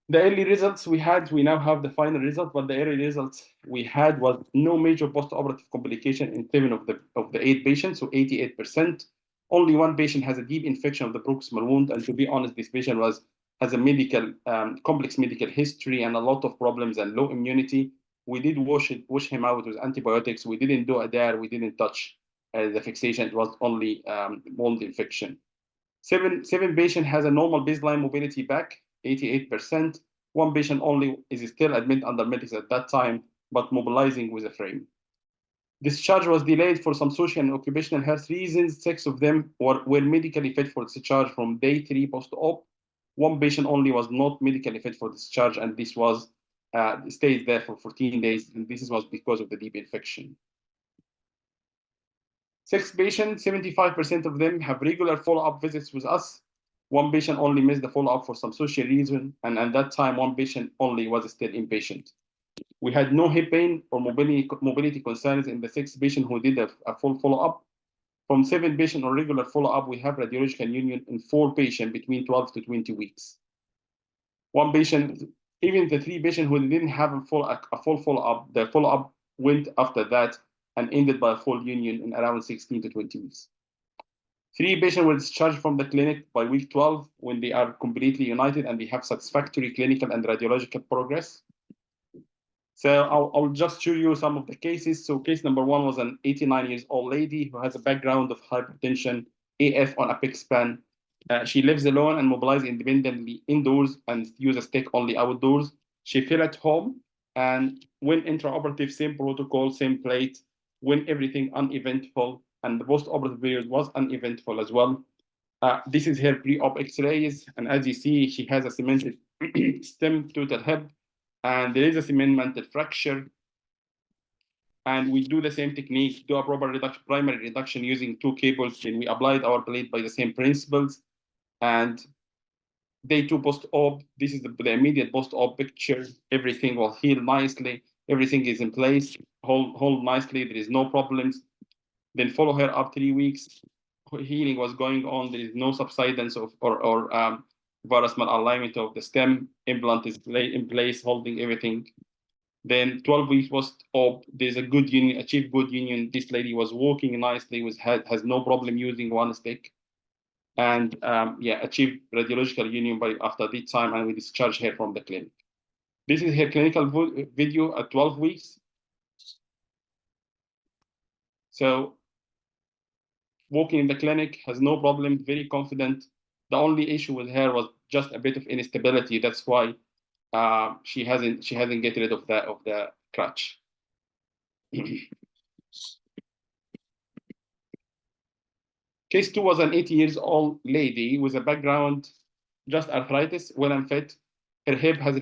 The early results we had, we now have the final result, but the early results we had was no major post-operative complication in 7 of the 8 patients, so 88%. Only 1 patient has a deep infection of the proximal wound, and to be honest, this patient has a complex medical history and a lot of problems and low immunity. We did wash him out with antibiotics. We didn't do a DAR. We didn't touch the fixation. It was only wound infection. 7 patient has a normal baseline mobility back, 88%. 1 patient only is still admitted under medics at that time, but mobilizing with a frame. Discharge was delayed for some social and occupational health reasons. 6 of them were medically fit for discharge from day 3 post-op. 1 patient only was not medically fit for discharge, and this was stayed there for 14 days, and this was because of the deep infection. 6 patients, 75% of them have regular follow-up visits with us. 1 patient only missed the follow-up for some social reason, and at that time, 1 patient only was still inpatient. We had no hip pain or mobility concerns in the 6 patients who did a full follow-up. From 7 patients on regular follow-up, we have radiological union in 4 patients between 12 to 20 weeks. 1 patient, even the 3 patients who didn't have a full follow-up, the follow-up went after that and ended by a full union in around 16 to 20 weeks. 3 patients were discharged from the clinic by week 12 when they are completely united and they have satisfactory clinical and radiological progress. So I'll just show you some of the cases. So case number 1 was an 89-year-old lady who has a background of hypertension, AF on a PICC span. She lives alone and mobilized independently indoors and uses stick only outdoors. She fell at home and when intraoperative, same protocol, same plate, when everything uneventful, and the post-operative period was uneventful as well. This is her pre-op X-rays, and as you see, she has a cemented stem total hip, and there is a cement mantle fracture. And we do the same technique, do a proper primary reduction using 2 cables, and we applied our blade by the same principles. And day 2 post-op, this is the immediate post-op picture. Everything will heal nicely. Everything is in place, hold nicely. There is no problems. Then follow her up 3 weeks. Healing was going on. There is no subsidence or varus malalignment of the stem. Implant is in place, holding everything. Then 12 weeks post-op, there's a good union, achieved good union. This lady was walking nicely, has no problem using 1 stick. And achieved radiological union after this time, and we discharged her from the clinic. This is her clinical video at 12 weeks. So walking in the clinic, has no problem, very confident. The only issue with her was just a bit of instability. That's why she hasn't get rid of the crutch. Case 2 was an 80 years old lady with a background just arthritis, well and fit. Her hip has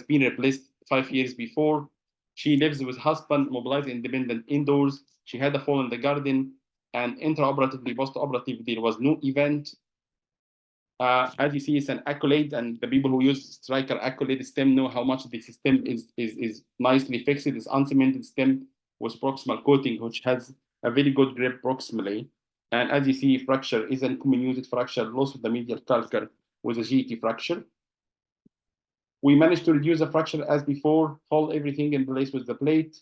been replaced 5 years before. She lives with husband, mobilized independent indoors. She had a fall in the garden, and intraoperatively, post-operatively, there was no event. As you see, it's an accolade, and the people who use Stryker accolade stem know how much this stem is nicely fixed. It's uncemented stem with proximal coating, which has a very good grip proximally. And as you see, fracture is a comminuted fracture, loss of the medial calcar with a GT fracture. We managed to reduce the fracture as before, hold everything in place with the plate,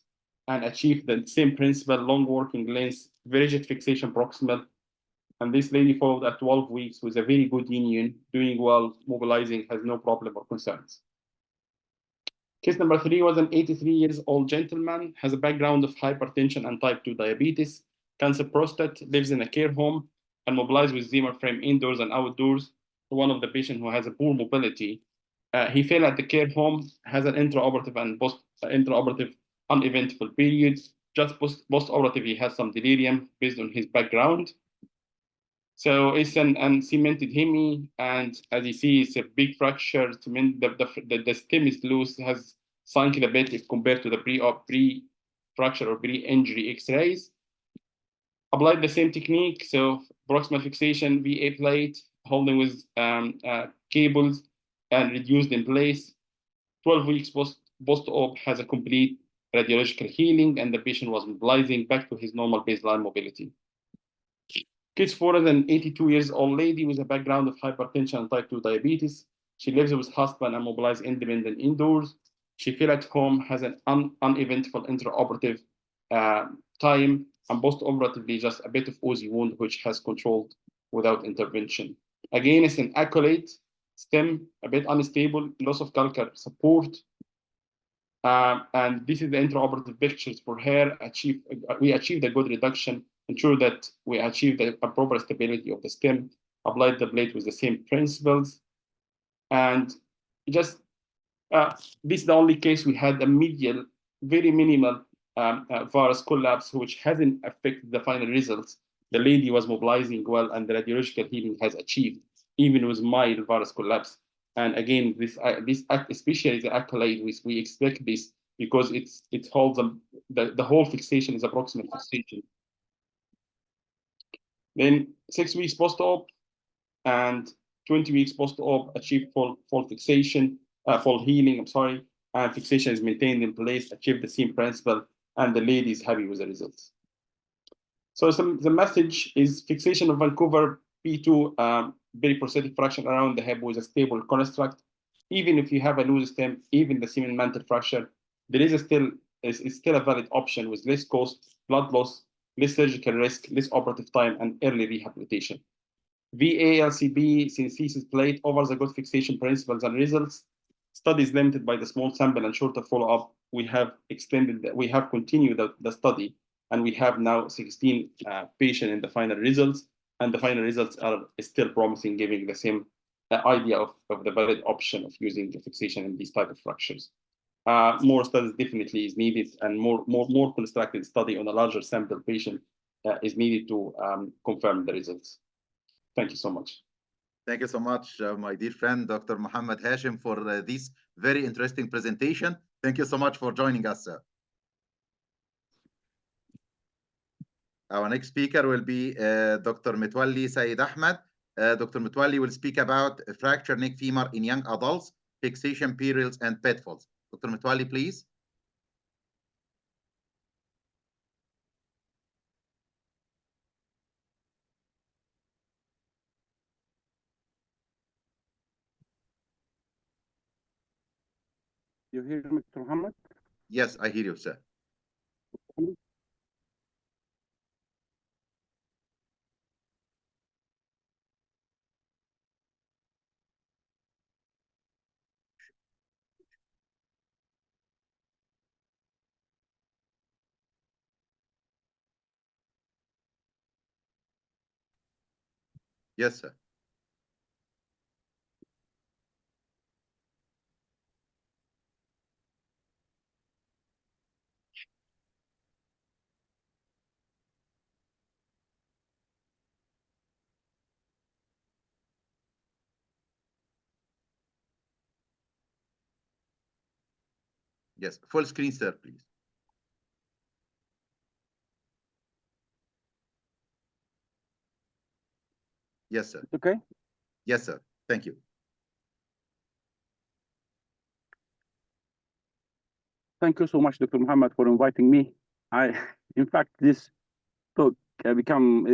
and achieve the same principle, long working length, rigid fixation proximal. And this lady followed at 12 weeks with a very good union, doing well, mobilizing, has no problem or concerns. Case number 3 was an 83 years old gentleman, has a background of hypertension and type 2 diabetes, cancer prostate, lives in a care home, and mobilized with Zimmer frame indoors and outdoors. One of the patients who has a poor mobility. He fell at the care home, has an intraoperative and post-intraoperative uneventful period. Just post-operative, he has some delirium based on his background. So it's an cemented hemi, and as you see, it's a big fracture. The stem is loose, has sunk a bit if compared to the pre-fracture or pre-injury X-rays. Applied the same technique, so proximal fixation, VA plate, holding with cables, and reduced in place. 12 weeks post-op has a complete radiological healing, and the patient was mobilizing back to his normal baseline mobility. Case 4 is an 82 years old lady with a background of hypertension and type 2 diabetes. She lives with husband and mobilized independent indoors. She fell at home, has an uneventful intraoperative time, and post-operatively just a bit of oozy wound, which has controlled without intervention. Again, it's an accolade, stem, a bit unstable, loss of calcar support. And this is the intraoperative pictures for her. We achieved a good reduction, ensure that we achieved a proper stability of the stem, applied the plate with the same principles. And just, this is the only case we had a medial, very minimal varus collapse, which hasn't affected the final results. The lady was mobilizing well, and the radiological healing has achieved, even with mild varus collapse. And again, this especially the accolade, we expect this because it holds the whole fixation is approximate fixation. Then 6 weeks post-op and 20 weeks post-op achieved full fixation, full healing, I'm sorry, and fixation is maintained in place, achieved the same principle, and the lady is happy with the results. So the message is fixation of Vancouver P2 periprosthetic fracture around the hip with a stable construct. Even if you have a loose stem, even the semen mantle fracture, there is still a valid option with less cost, blood loss, less surgical risk, less operative time, and early rehabilitation. VA LCB synthesis plate offers a good fixation principles and results. Studies limited by the small sample and shorter follow-up. We have continued the study, and we have now 16 patients in the final results, and the final results are still promising, giving the same idea of the valid option of using the fixation in these type of fractures. More studies definitely is needed, and more constructed study on a larger sample patient is needed to confirm the results. Thank you so much. Thank you so much, my dear friend, Dr. Mohammed Hashim, for this very interesting presentation. Thank you so much for joining us, sir. Our next speaker will be Dr. Metwalli Saeed Ahmed. Dr. Metwalli will speak about fractured neck femur in young adults, fixation perils, and pitfalls. Dr. Metwalli, please. You hear me, Dr. Muhammad? Yes, I hear you, sir. Yes, sir. Yes, full screen, sir, please. Yes, sir. Okay. Yes, sir. Thank you. Thank you so much, Dr. Muhammad, for inviting me. In fact, this talk become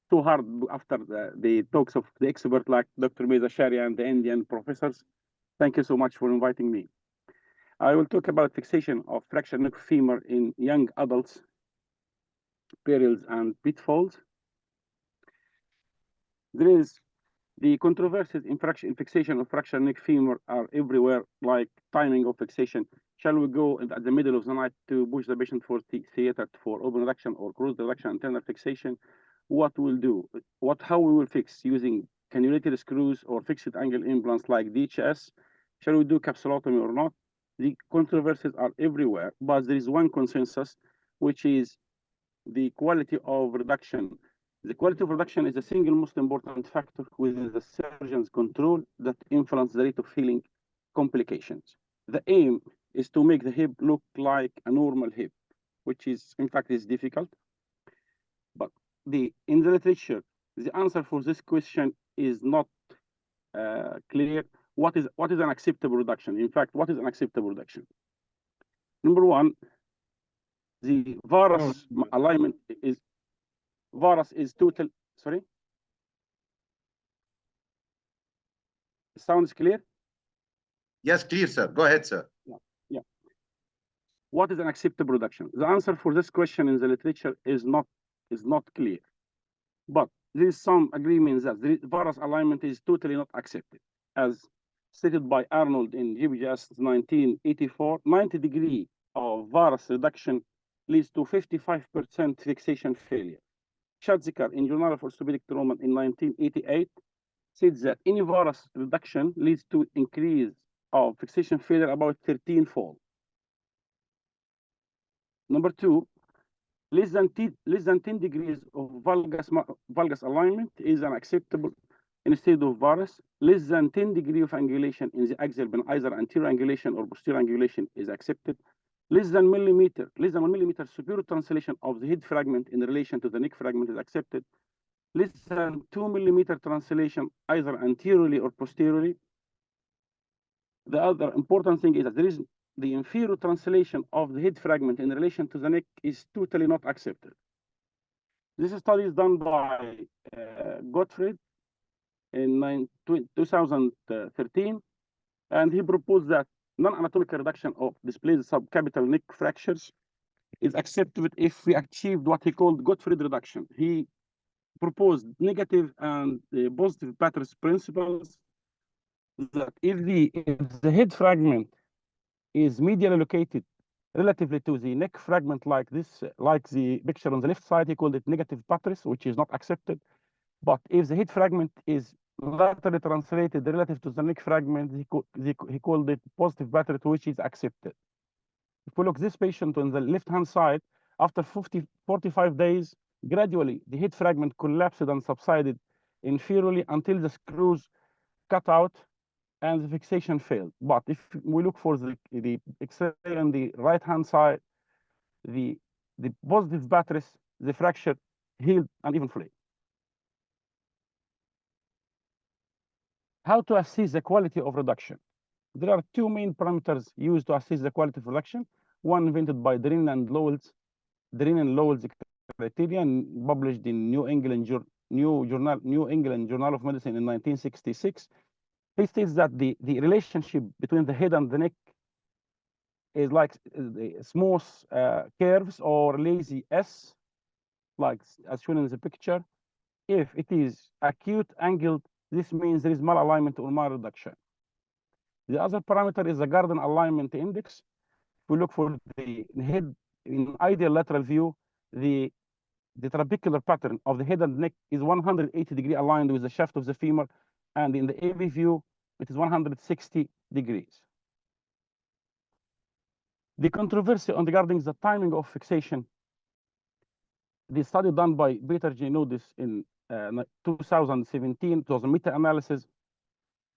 too hard after the talks of the expert like Dr. Meza Sharia and the Indian professors. Thank you so much for inviting me. I will talk about fixation of fractured neck femur in young adults, perils and pitfalls. There is the controversies in fixation of fractured neck femur are everywhere, like timing of fixation. Shall we go at the middle of the night to push the patient for theater for open reduction or close reduction internal fixation? What we'll do, how we will fix using cannulated screws or fixed angle implants like DHS? Shall we do capsulotomy or not? The controversies are everywhere, but there is one consensus, which is the quality of reduction. The quality of reduction is the single most important factor within the surgeon's control that influences the rate of healing complications. The aim is to make the hip look like a normal hip, which is, in fact, is difficult. But in the literature, the answer for this question is not clear. What is an acceptable reduction? In fact, what is an acceptable reduction? Number one, the varus alignment is total. Sorry. Sounds clear? Yes, clear, sir. Go ahead, sir. Yeah. What is an acceptable reduction? The answer for this question in the literature is not clear. But there is some agreement that the varus alignment is totally not accepted. As stated by Arnold in GBJS 1984, 90-degree of varus reduction leads to 55% fixation failure. Schatzker in Journal of Orthopedic Trauma in 1988 said that any varus reduction leads to increase of fixation failure about 13-fold. Number two, less than 10 degrees of valgus alignment is unacceptable instead of varus. Less than 10 degrees of angulation in the axial bone, either anterior angulation or posterior angulation, is accepted. Less than 1 millimeter superior translation of the head fragment in relation to the neck fragment is accepted. Less than 2 millimeter translation either anteriorly or posteriorly. The other important thing is that there is the inferior translation of the head fragment in relation to the neck is totally not accepted. This study is done by Gottfried in 2013, and he proposed that non-anatomical reduction of displaced subcapital neck fractures is accepted if we achieved what he called Gottfried reduction. He proposed negative and positive Patterson principles that if the head fragment is medially located relatively to the neck fragment like this, like the picture on the left side, he called it negative Patterson, which is not accepted. But if the head fragment is laterally translated relative to the neck fragment, he called it positive Patterson, which is accepted. If we look this patient on the left-hand side, after 45 days, gradually the head fragment collapsed and subsided inferiorly until the screws cut out and the fixation failed. But if we look for the X-ray on the right-hand side, the positive Patterson, the fracture healed and even fully. How to assess the quality of reduction? There are two main parameters used to assess the quality of reduction. One invented by Drennan and Lowell's criterion, published in New England Journal of Medicine in 1966. He states that the relationship between the head and the neck is like smooth curves or lazy S, like as shown in the picture. If it is acute angled, this means there is malalignment or malreduction. The other parameter is the Gardner alignment index. If we look for the head in ideal lateral view, the trabecular pattern of the head and neck is 180-degree aligned with the shaft of the femur, and in the AV view, it is 160 degrees. The controversy regarding the timing of fixation. The study done by Peter Genodis in 2017, it was a meta-analysis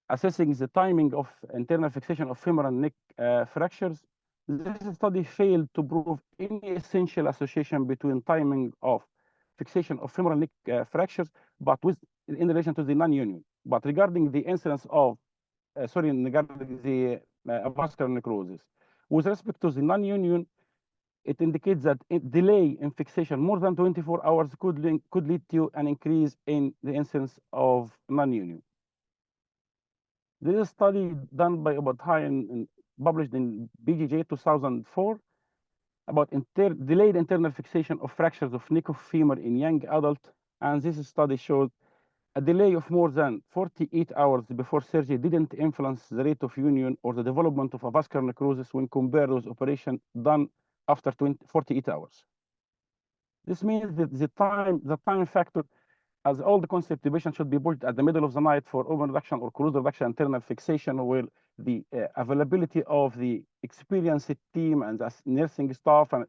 assessing the timing of internal fixation of femur and neck fractures. This study failed to prove any essential association between timing of fixation of femoral neck fractures, but in relation to the non-union. But regarding the incidence of, regarding the avascular necrosis, with respect to the non-union, it indicates that delay in fixation more than 24 hours could lead to an increase in the incidence of non-union. This is a study done by Obadhai and published in BJJ 2004 about delayed internal fixation of fractures of neck of femur in young adult. And this study showed a delay of more than 48 hours before surgery didn't influence the rate of union or the development of avascular necrosis when compared with operation done after 48 hours. This means that the time factor, as all the concept, the patient should be pushed at the middle of the night for open reduction or closed reduction internal fixation, where the availability of the experienced team and the nursing staff and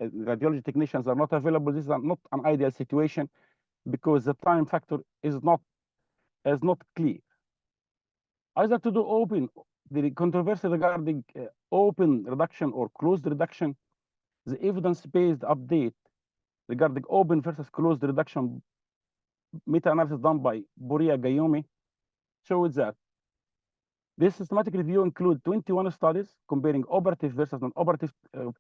radiology technicians are not available. This is not an ideal situation because the time factor is not clear. Either to do the controversy regarding open reduction or closed reduction, the evidence-based update regarding open versus closed reduction meta-analysis done by Boria Gayomi showed that this systematic review includes 21 studies comparing operative versus non-operative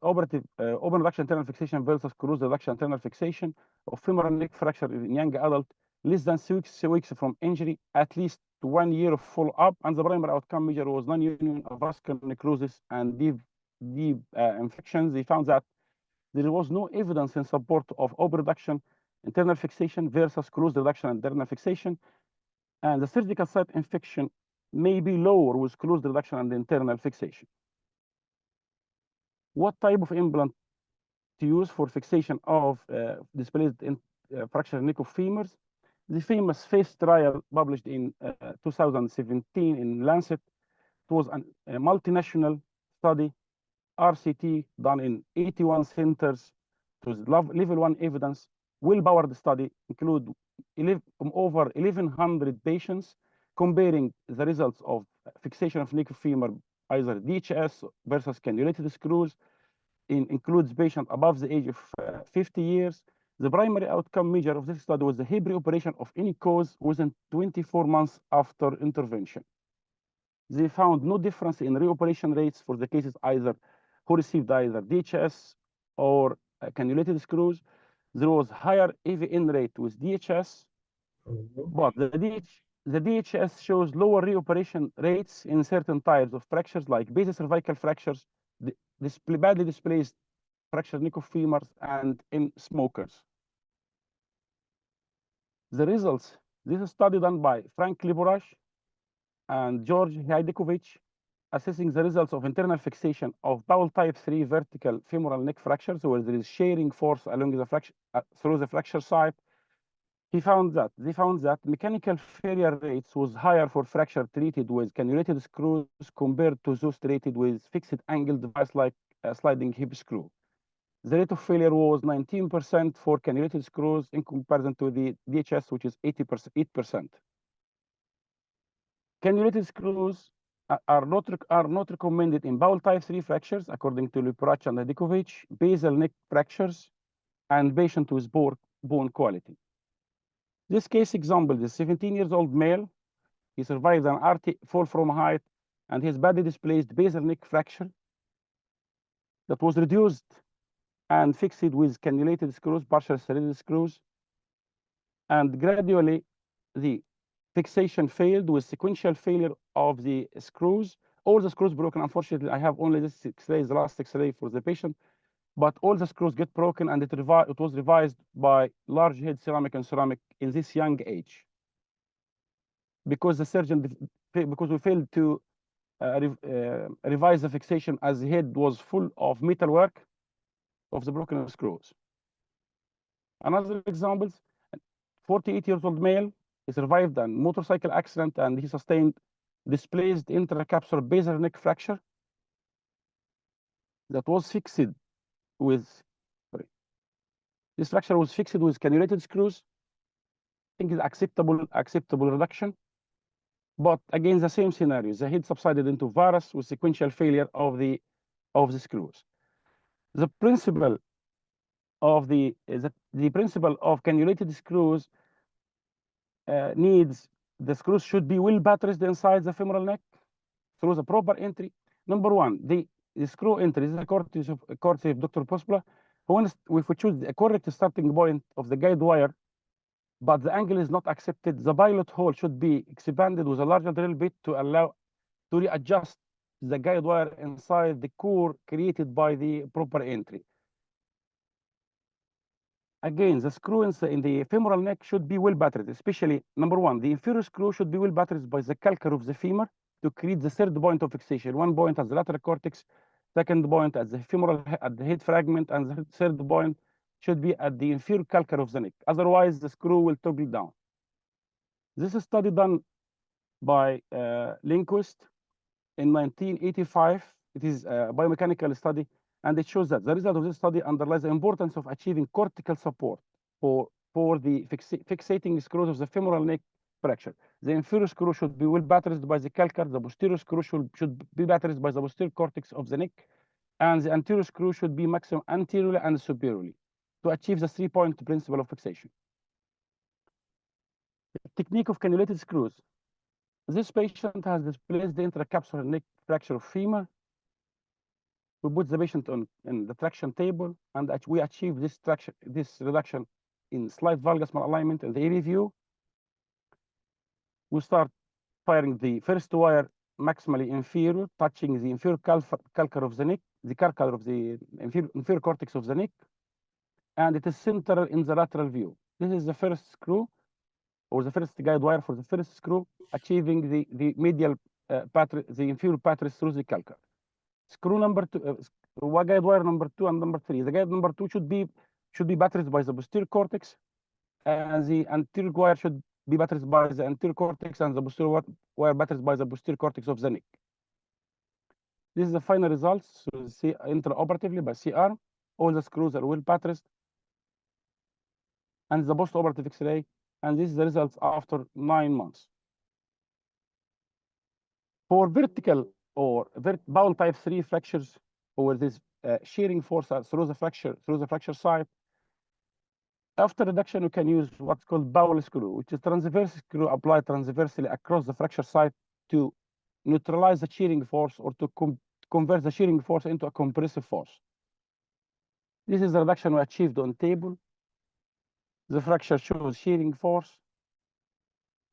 open reduction internal fixation versus closed reduction internal fixation of femoral neck fracture in young adult less than 6 weeks from injury, at least 1 year of follow-up, and the primary outcome measure was non-union avascular necrosis and deep infections. They found that there was no evidence in support of open reduction internal fixation versus closed reduction internal fixation, and the surgical site infection may be lower with closed reduction and internal fixation. What type of implant to use for fixation of displaced fractured neck of femurs? The famous FACE trial published in 2017 in Lancet. It was a multinational study, RCT, done in 81 centers. It was level 1 evidence, well-powered study, include over 1,100 patients, comparing the results of fixation of neck of femur, either DHS versus cannulated screws. Includes patients above the age of 50 years. The primary outcome measure of this study was the hip reoperation of any cause within 24 months after intervention. They found no difference in reoperation rates for the cases who received either DHS or cannulated screws. There was higher AVN rate with DHS, but the DHS shows lower reoperation rates in certain types of fractures like basicervical fractures, badly displaced fractured neck of femurs, and in smokers. The results, this is a study done by Frank Liborash and George Haidekovich, assessing the results of internal fixation of bowel type 3 vertical femoral neck fractures, where there is shearing force along the fracture through the fracture site. They found that mechanical failure rates was higher for fracture treated with cannulated screws compared to those treated with fixed angle device like a sliding hip screw. The rate of failure was 19% for cannulated screws in comparison to the DHS, which is 8%. Cannulated screws are not recommended in bowel type 3 fractures, according to Liborash and Haidekovich, basal neck fractures, and patient with poor bone quality. This case example is a 17-year-old male. He survived an RT fall from height, and his badly displaced basal neck fracture that was reduced and fixed with cannulated screws, partial serrated screws, and gradually the fixation failed with sequential failure of the screws. All the screws broken. Unfortunately, I have only this X-ray, the last X-ray for the patient, but all the screws get broken, and it was revised by large head ceramic and ceramic in this young age, because the surgeon, because we failed to revise the fixation as the head was full of metal work of the broken screws. Another example, 48-year-old male, he survived a motorcycle accident and he sustained displaced intracapsular basal neck fracture that was fixed with, this fracture was fixed with cannulated screws. I think it's acceptable reduction. But again, the same scenario, the head subsided into varus with sequential failure of the of the screws. The principle of the principle of cannulated screws needs the screws should be well buttressed inside the femoral neck through the proper entry. Number one, the screw entry. This is a courtesy of Dr. Pospla. If we choose a correct starting point of the guide wire, but the angle is not accepted, the pilot hole should be expanded with a larger drill bit to allow to readjust the guide wire inside the core created by the proper entry. Again, the screw in the femoral neck should be well buttressed, especially number one, the inferior screw should be well buttressed by the calcar of the femur to create the third point of fixation. One point at the lateral cortex, second point at the femoral at the head fragment, and the third point should be at the inferior calcar of the neck. Otherwise, the screw will toggle down. This is a study done by Lindquist in 1985. It is a biomechanical study, and it shows that the result of this study underlies the importance of achieving cortical support for the fixating screws of the femoral neck fracture. The inferior screw should be well buttressed by the calcar. The posterior screw should be buttressed by the posterior cortex of the neck, and the anterior screw should be maximum anteriorly and superiorly to achieve the three-point principle of fixation. The technique of cannulated screws. This patient has displaced the intracapsular neck fracture of femur. We put the patient in the traction table, and we achieve this reduction in slight valgus malalignment in the AV view. We start firing the first wire maximally inferior, touching the inferior calcar of the neck, the calcar of the inferior cortex of the neck, and it is central in the lateral view. This is the first screw, or the first guide wire for the first screw, achieving the medial the inferior patris through the calcar. Screw number two, guide wire number 2 and number 3. The guide number 2 should be buttressed by the posterior cortex, and the anterior wire should be buttressed by the anterior cortex, and the posterior wire buttressed by the posterior cortex of the neck. This is the final results. So you see intraoperatively by CR, all the screws are well buttressed, and the post-operative X-ray, and this is the results after 9 months. For vertical or bowel type 3 fractures, or this shearing force through the fracture site, after reduction, we can use what's called bowel screw, which is transverse screw applied transversely across the fracture site to neutralize the shearing force, or to convert the shearing force into a compressive force. This is the reduction we achieved on table. The fracture shows shearing force.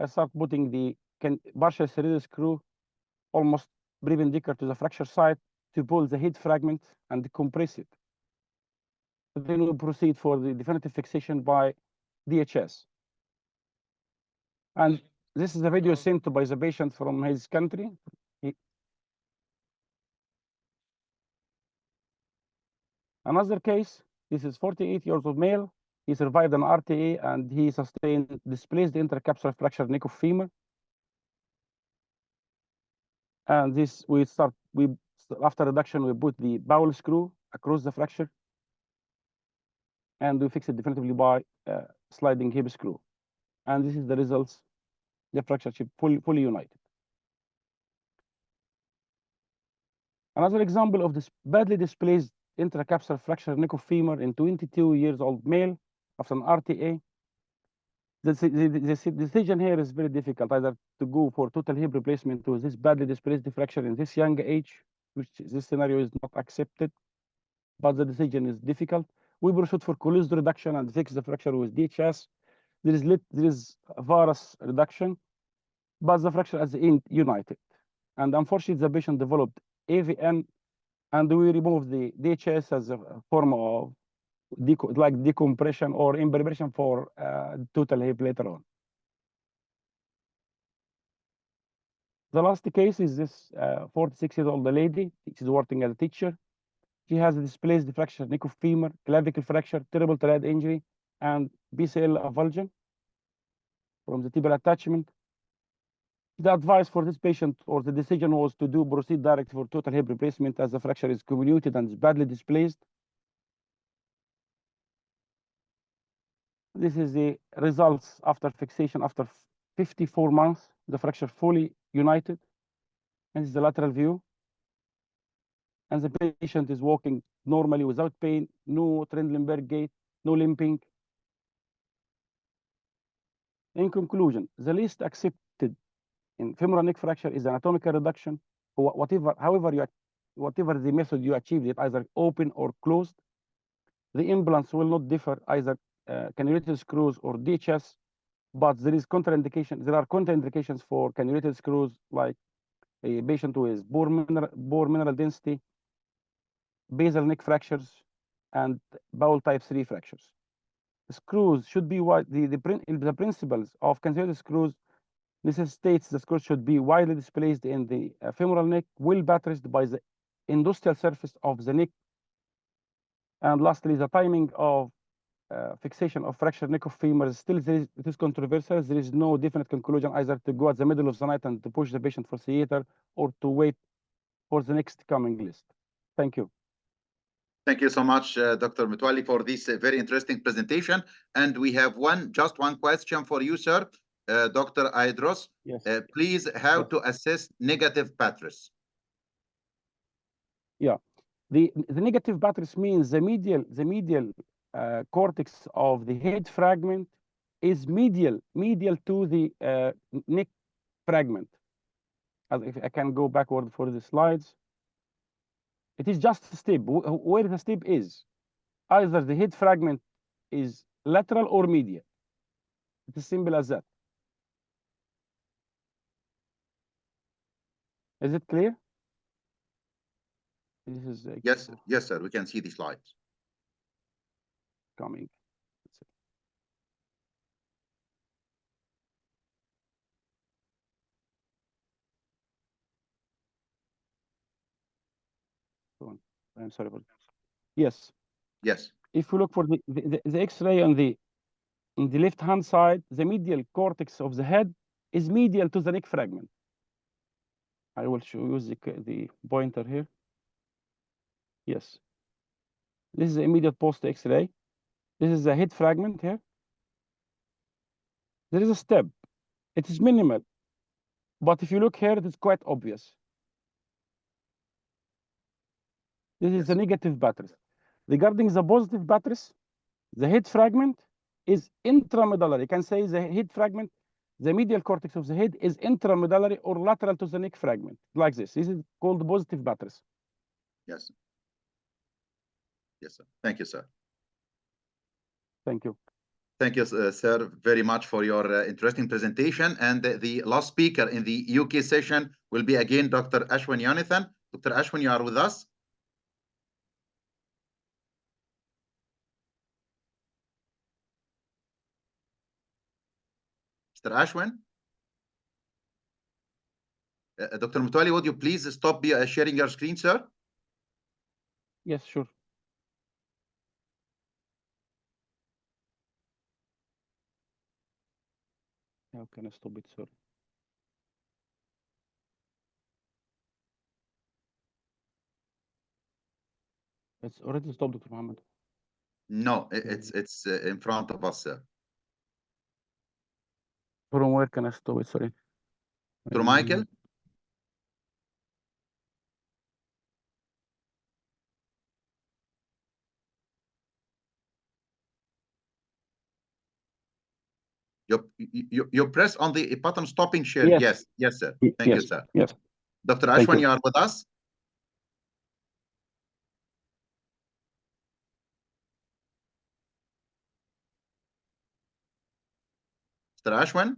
I start putting the partial serrated screw almost perpendicular to the fracture site to pull the head fragment and compress it. Then we proceed for the definitive fixation by DHS. And this is a video sent by the patient from his country. Another case, this is 48 years old male. He survived an RTA and he sustained displaced intracapsular fracture neck of femur. And this after reduction, we put the bowel screw across the fracture, and we fix it definitively by sliding hip screw. And this is the results. The fracture chip fully united. Another example of this badly displaced intracapsular fracture neck of femur in 22 years old male after an RTA. The decision here is very difficult, either to go for total hip replacement to this badly displaced fracture in this young age, which this scenario is not accepted, but the decision is difficult. We proceed for collision reduction and fix the fracture with DHS. There is a varus reduction, but the fracture at the end united. And unfortunately, the patient developed AVN, and we removed the DHS as a form of decompression or in preparation for total hip later on. The last case is this 46-year-old lady. She's working as a teacher. She has a displaced fracture neck of femur, clavicle fracture, terrible triad injury, and PCL avulsion from the tibial attachment. The advice for this patient, or the decision, was to proceed direct for total hip replacement, as the fracture is comminuted and is badly displaced. This is the results after fixation after 54 months, the fracture fully united. And this is the lateral view. and the patient is walking normally without pain, no Trendelenburg gait, no limping. In conclusion, the least accepted in femoral neck fracture is anatomical reduction. Whatever the method you achieved, it either open or closed. The implants will not differ, either cannulated screws or DHS, but there are contraindications for cannulated screws, like a patient with poor mineral density, basal neck fractures, and bowel type 3 fractures. The screws should be wide. The principles of cannulated screws necessitates the screws should be widely displaced in the femoral neck, well buttressed by the endosteal surface of the neck. And lastly, the timing of fixation of fractured neck of femur it is controversial. There is no definite conclusion, either to go at the middle of the night and to push the patient for theater, or to wait for the next coming list. Thank you. Thank you so much, Dr. Mutwalli, for this very interesting presentation. And we have just one question for you, sir. Dr. Aydros, yes. Please, how to assess negative buttress? Yeah, the negative buttress means the medial cortex of the head fragment is medial to the neck fragment. If I can go backward for the slides, it is just a step. Where the step is, either the head fragment is lateral or medial. It's as simple as that. Is it clear? This is yes, sir. We can see the slides coming. I'm sorry about that. Yes. Yes. If you look for the X-ray on the left-hand side, the medial cortex of the head is medial to the neck fragment. I will use the pointer here. Yes. This is the immediate post X-ray. This is the head fragment here. There is a step. It is minimal. But if you look here, it is quite obvious. This is the negative buttress. Regarding the positive buttress, the head fragment is intramedullary. You can say the head fragment, the medial cortex of the head is intramedullary or lateral to the neck fragment, like this. This is called positive buttress. Yes. Yes, sir. Thank you, sir. Thank you. Thank you, sir, very much for your interesting presentation. And the last speaker in the UK session will be again Dr. Ashwin Yonathan. Dr. Ashwin, you are with us? Mr. Ashwin? Dr. Mutwalli, would you please stop sharing your screen, sir? Yes, sure. How can I stop it, sir? It's already stopped, Dr. Mohammed. No, it's in front of us, sir. From where can I stop it? Sorry. Dr. Michael? You press on the button stopping share. Yes, yes, sir. Thank you, sir. Yes. Dr. Ashwin, you are with us? Mr. Ashwin?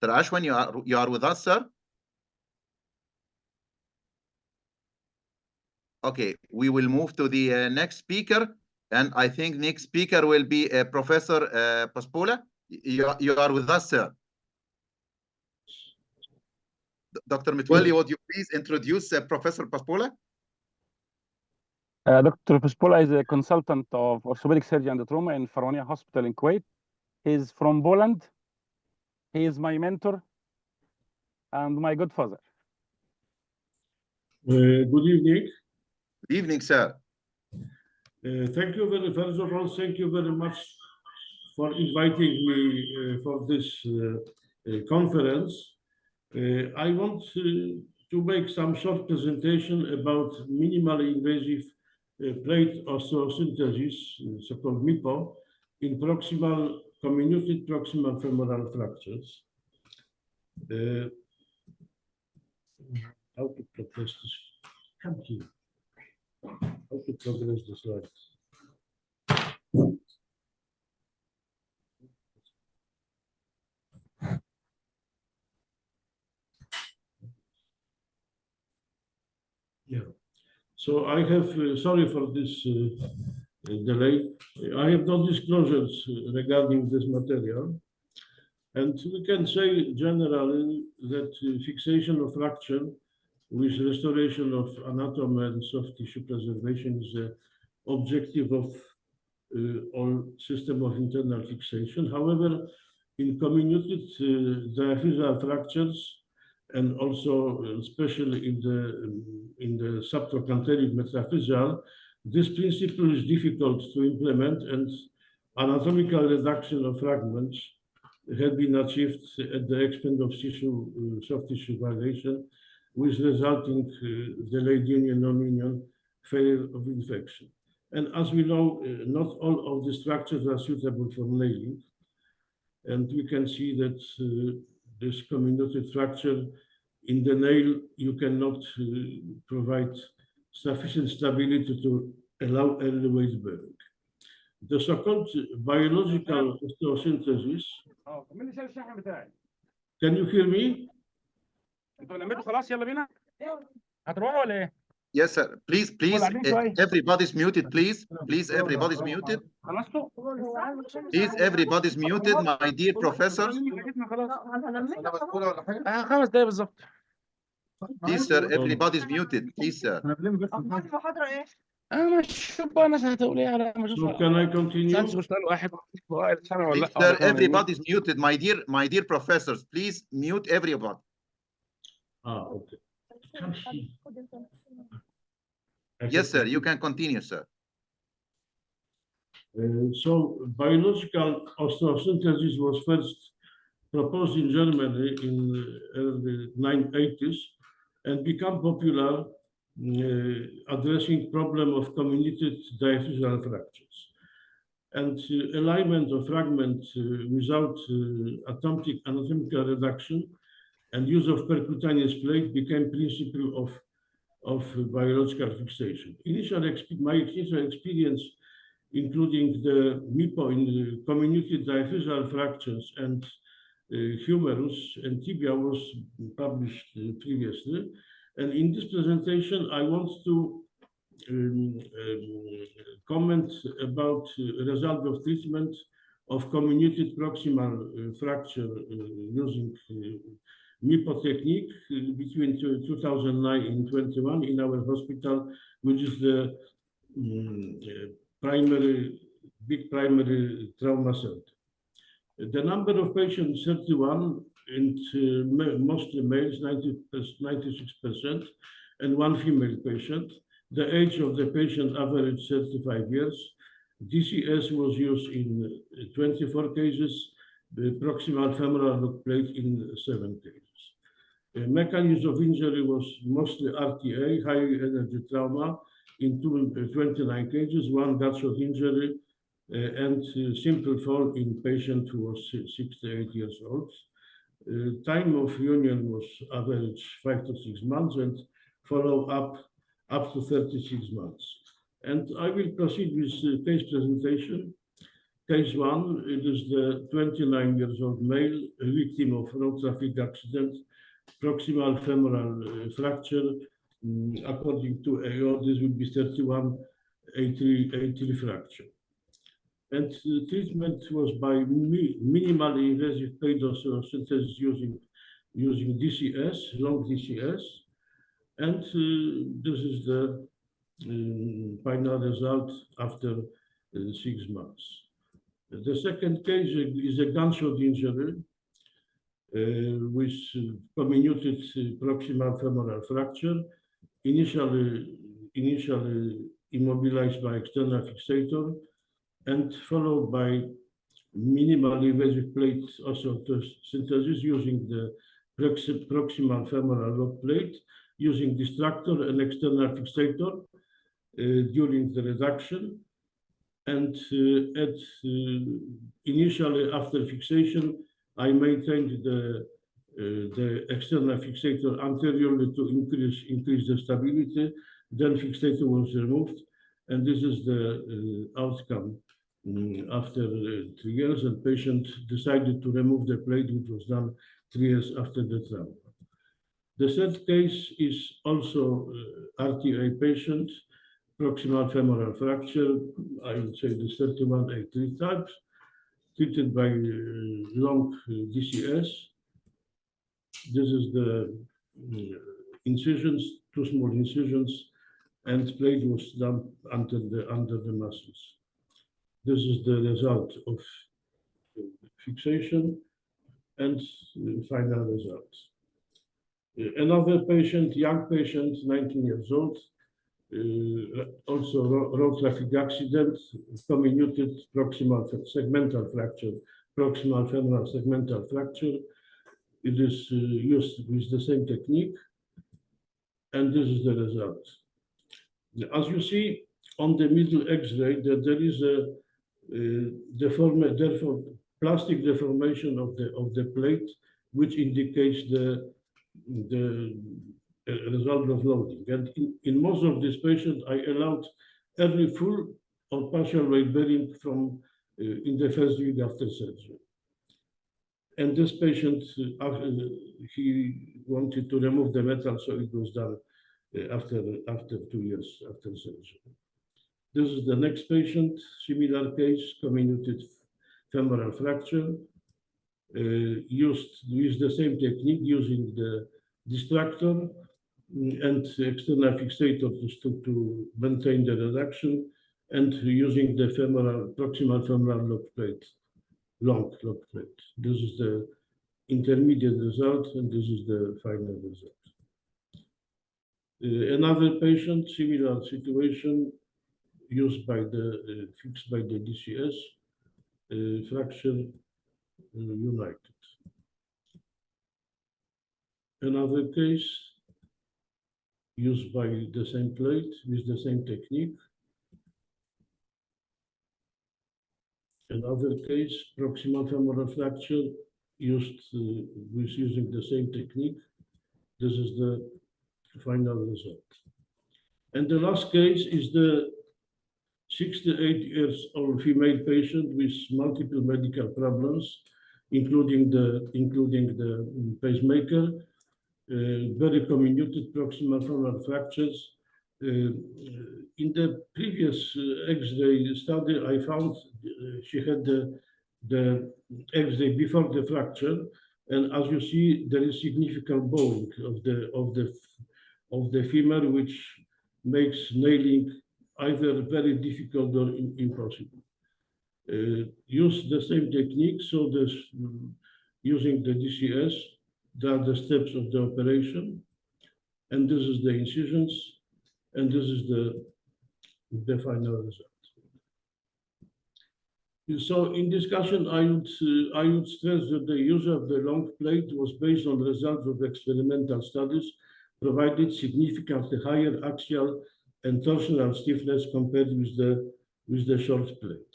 Mr. Ashwin, you are with us, sir? Okay, we will move to the next speaker, and I think next speaker will be Professor Paspola. You are with us, sir. Dr. Mutwalli, would you please introduce Professor Paspola? Dr. Paspola is a consultant of orthopedic surgery and trauma in Faronia Hospital in Kuwait. He's from Poland. He is my mentor and my godfather. Good evening. Good evening, sir. Thank you first of all, thank you very much for inviting me for this conference. I want to make some short presentation about minimally invasive plate osteosynthesis, so-called MIPO, in comminuted proximal femoral fractures. How to progress this? Come here. How to progress the slides? Yeah. So I have, sorry for this delay. I have no disclosures regarding this material. And we can say generally that fixation of fracture with restoration of anatomy and soft tissue preservation is the objective of all system of internal fixation. However, in comminuted diaphyseal fractures, and also especially in the subtrochanteric metaphyseal, this principle is difficult to implement, and anatomical reduction of fragments had been achieved at the expense of soft tissue violation, with resulting delayed union, non-union, failure of infection. And as we know, not all of the structures are suitable for nailing. And we can see that this comminuted fracture in the nail, you cannot provide sufficient stability to allow early weight bearing. The so-called biological osteosynthesis. Can you hear me? Yes, sir. Please, everybody's muted, please. Please, everybody's muted. Please, everybody's muted, my dear professors. Please, sir, everybody's muted. Please, sir. So can I continue? Please, sir, everybody's muted. My dear professors, please mute everybody. Okay. Yes, sir, you can continue, sir. So biological osteosynthesis was first proposed in Germany in early 1980s and became popular, addressing problem of comminuted diaphyseal fractures. And alignment of fragments without anatomical reduction and use of percutaneous plate became principle of biological fixation. My initial experience, including the MIPO in the comminuted diaphyseal fractures and humerus and tibia, was published previously. And in this presentation, I want to comment about result of treatment of comminuted proximal fracture using MIPO technique between 2009 and 2021 in our hospital, which is the big primary trauma center. The number of patients, 31, and mostly males, 96%, and one female patient. The age of the patient average 35 years. DCS was used in 24 cases, the proximal femoral hook plate in 7 cases. The mechanism of injury was mostly RTA, high energy trauma, in 29 cases, one gunshot injury, and simple fall in patient who was 68 years old. Time of union was average 5 to 6 months and follow up to 36 months. And I will proceed with case presentation. Case 1, it is the 29 years old male, a victim of road traffic accident, proximal femoral fracture. According to AO, this would be 31 A3 fracture. And the treatment was by minimally invasive plate osteosynthesis using DCS, long DCS. And this is the final result after 6 months. The second case is a gunshot injury with comminuted proximal femoral fracture. initially immobilized by external fixator and followed by minimally invasive plate osteosynthesis using the proximal femoral lock plate, using distractor and external fixator during the reduction. And initially after fixation, I maintained the external fixator anteriorly to increase the stability. Then fixator was removed, and this is the outcome after 3 years. And patient decided to remove the plate, which was done 3 years after the trauma. The third case is also RTA patient, proximal femoral fracture. I would say the 31A3 type, treated by long DCS. This is the incisions, 2 small incisions, and plate was done under the muscles. This is the result of fixation and final results. Another patient, young patient, 19 years old, also road traffic accident, comminuted proximal segmental fracture, proximal femoral segmental fracture. It is used with the same technique, and this is the result. As you see on the middle X-ray, that there is a plastic deformation of the plate, which indicates the result of loading. And in most of these patients, I allowed early full or partial weight bearing from in the first week after surgery. And this patient, he wanted to remove the metal, so it was done after 2 years after surgery. This is the next patient, similar case, comminuted femoral fracture, used with the same technique, using the distractor and external fixator to maintain the reduction, and using the proximal femoral lock plate, long lock plate. This is the intermediate result, and this is the final result. Another patient, similar situation, used by fixed by the DCS, fracture united. Another case used by the same plate with the same technique. Another case, proximal femoral fracture using the same technique. This is the final result. And the last case is the 68 years old female patient with multiple medical problems, including the pacemaker, very comminuted proximal femoral fractures. In the previous X-ray study, I found she had the X-ray before the fracture, and as you see, there is significant bowing of the femur, which makes nailing either very difficult or impossible. Use the same technique, so this using the DCS, there are the steps of the operation, and this is the incisions, and this is the final result. So in discussion, I would stress that the use of the long plate was based on results of experimental studies, provided significantly higher axial and torsional stiffness compared with the short plate.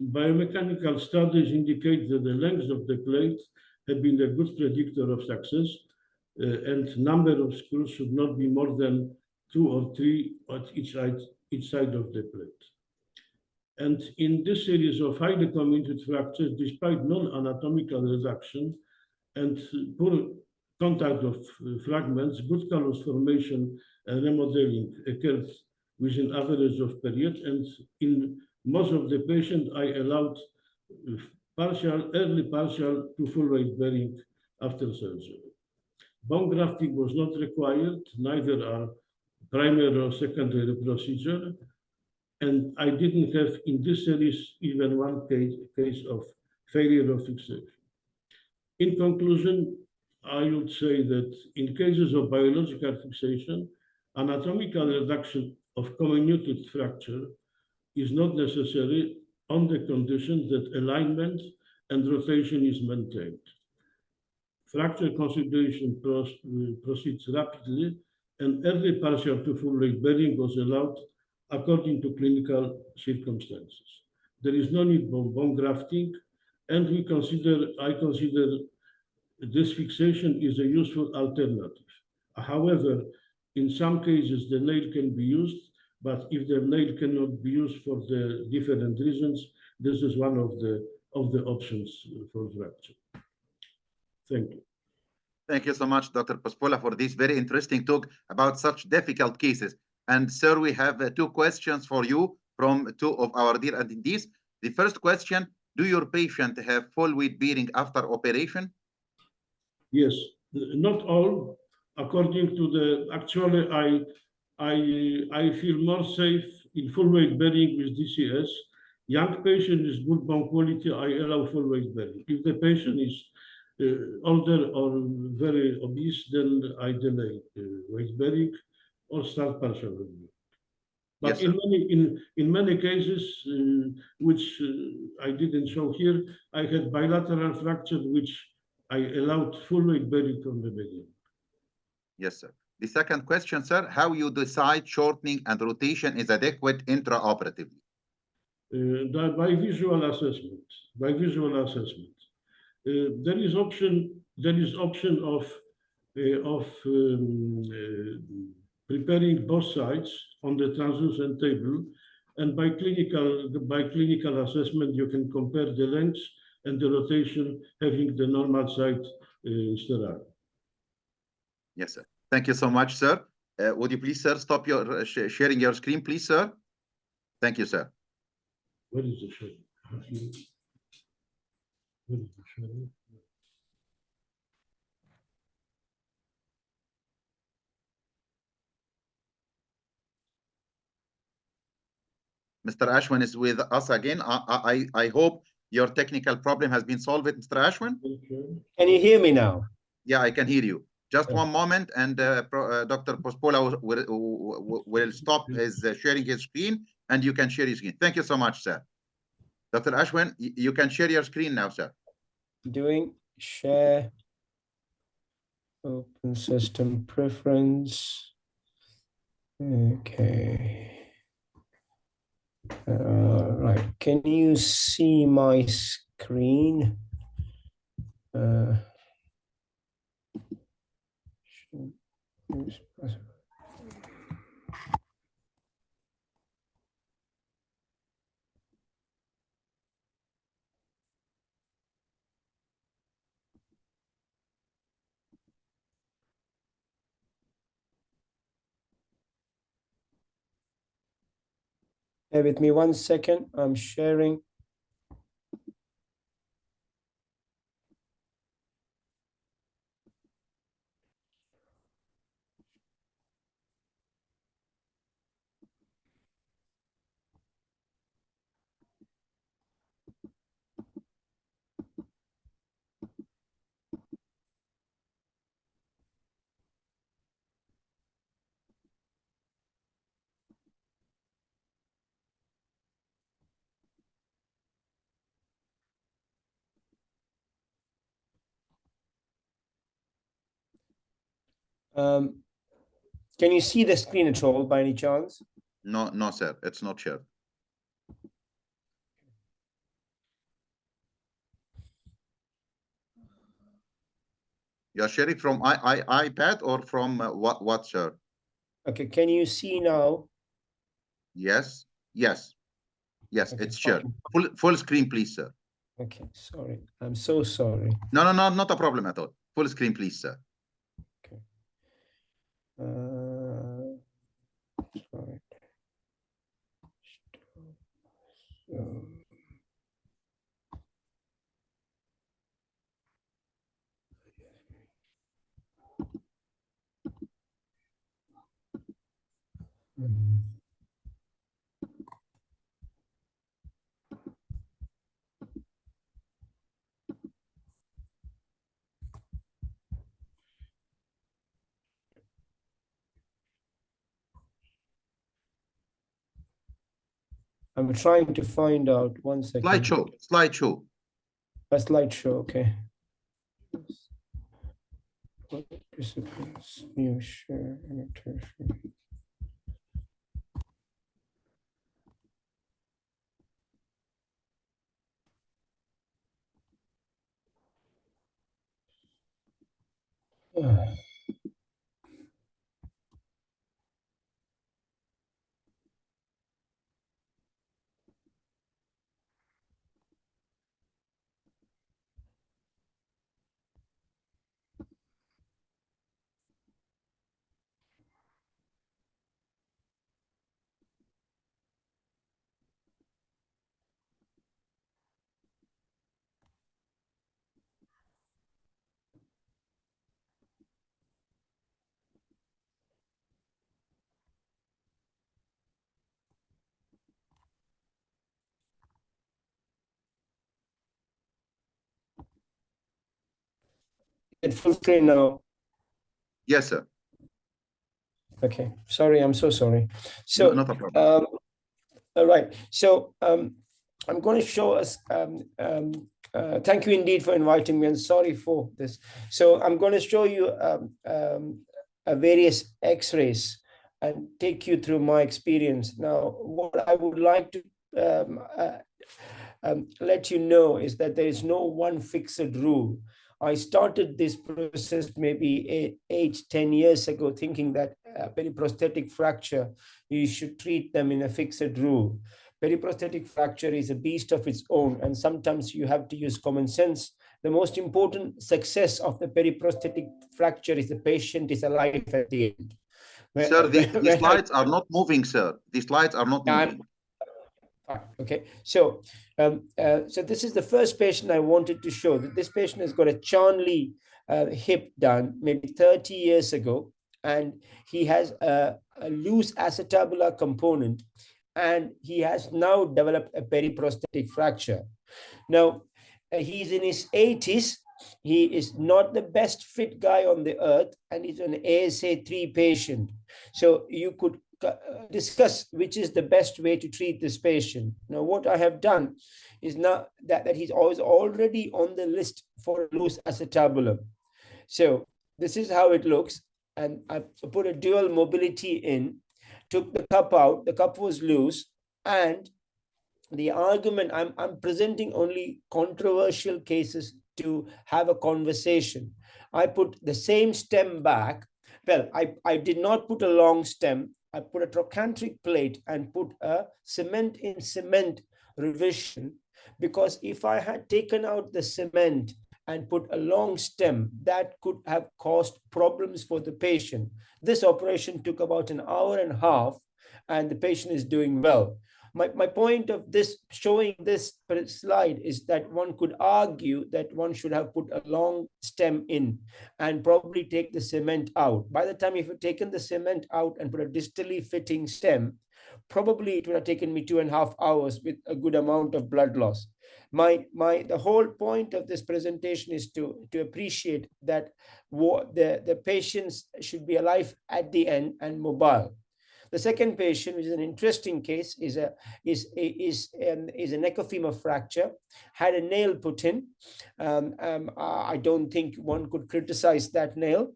Biomechanical studies indicate that the length of the plate have been a good predictor of success, and number of screws should not be more than 2 or 3 at each side of the plate. And in this series of highly comminuted fractures, despite non-anatomical reduction and poor contact of fragments, good callus formation and remodeling occurred within average of period. And in most of the patients, I allowed early partial to full weight bearing after surgery. Bone grafting was not required, neither are primary or secondary procedure. And I didn't have in this series even one case of failure of fixation. In conclusion, I would say that in cases of biological fixation, anatomical reduction of comminuted fracture is not necessary on the condition that alignment and rotation is maintained. Fracture consolidation proceeds rapidly, and early partial to full weight bearing was allowed according to clinical circumstances. There is no need for bone grafting, and I consider this fixation is a useful alternative. However, in some cases, the nail can be used, but if the nail cannot be used for the different reasons, this is one of the options for fracture. Thank you. Thank you so much, Dr. Pospola, for this very interesting talk about such difficult cases. And sir, we have two questions for you from two of our dear attendees. The first question, do your patient have full weight bearing after operation? Yes, not all. According to the, actually, I feel more safe in full weight bearing with DCS. Young patient is good bone quality, I allow full weight bearing. If the patient is older or very obese, then I delay weight bearing or start partial weight bearing. But Yes, in many cases, which I didn't show here, I had bilateral fracture, which I allowed full weight bearing from the beginning. yes, sir. The second question, sir, how you decide shortening and rotation is adequate intraoperatively? By visual assessment. By visual assessment. There is option of preparing both sides on the translucent table, and by clinical assessment you can compare the length and the rotation having the normal side sterile. Yes, sir. Thank you so much, sir. Would you please, sir, stop your sharing your screen, please, sir? Thank you, sir. What is the sharing? What is the sharing? Mr. Ashwin is with us again. I hope your technical problem has been solved, Mr. Ashwin. Can you hear me now? Yeah, I can hear you. Just one moment, and Dr. Pospola will stop his sharing his screen, and you can share your screen. Thank you so much, sir. Dr. Ashwin, you can share your screen now, sir. Doing share, open system preference. Okay. Right. Can you see my screen? Bear with me 1 second. I'm sharing. Can you see the screen at all by any chance? No, no, sir. It's not shared. You're sharing from iPad or from what, sir? Okay, can you see now? Yes, yes, yes, Okay, it's shared. Full screen, please, sir. Okay, sorry. I'm so sorry. No, not a problem at all. Full screen, please, sir. Okay. Sorry. I'm trying to find out. 1 second. Slideshow. A slideshow, okay. Participants, new share, annotation. It's full screen now. Yes, sir. Okay, sorry, I'm so sorry. So, Not a problem. all right. So, I'm going to show us. Thank you indeed for inviting me, and sorry for this. So, I'm going to show you various X-rays and take you through my experience. Now, what I would like to let you know is that there is no one fixed rule. I started this process maybe 8-10 years ago, thinking that periprosthetic fracture, you should treat them in a fixed rule. Periprosthetic fracture is a beast of its own, and sometimes you have to use common sense. The most important success of the periprosthetic fracture is the patient is alive at the end. Sir, the slides are not moving, sir. The slides are not moving. Okay, so so this is the first patient I wanted to show. That this patient has got a Charnley hip done maybe 30 years ago, and he has a loose acetabular component, and he has now developed a periprosthetic fracture. Now, he's in his 80s. He is not the best fit guy on the earth, and he's an ASA3 patient. So you could discuss which is the best way to treat this patient. Now, what I have done is now that he's already on the list for loose acetabulum. So this is how it looks. And I put a dual mobility in, took the cup out, the cup was loose, and the argument, I'm presenting only controversial cases to have a conversation. I put the same stem back. Well, I did not put a long stem. I put a trochanteric plate and put a cement in cement revision, because if I had taken out the cement and put a long stem, that could have caused problems for the patient. This operation took about an hour and a half, and the patient is doing well. My point of this, showing this slide, is that one could argue that one should have put a long stem in and probably take the cement out. By the time if you've taken the cement out and put a distally fitting stem, probably it would have taken me 2.5 hours with a good amount of blood loss. The whole point of this presentation is to appreciate that the patients should be alive at the end and mobile. The second patient, which is an interesting case, is a neck of femur fracture, had a nail put in. I don't think one could criticize that nail.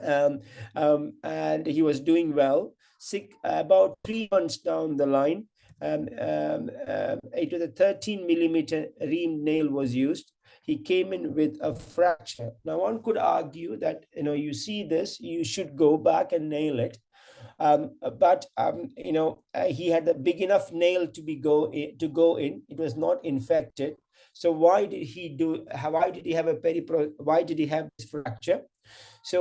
And he was doing well. Sick about 3 months down the line. It was a 13 millimeter ream nail was used. He came in with a fracture. Now one could argue that, you see this, you should go back and nail it. But he had a big enough nail to go in. It was not infected. So why did he have this fracture? So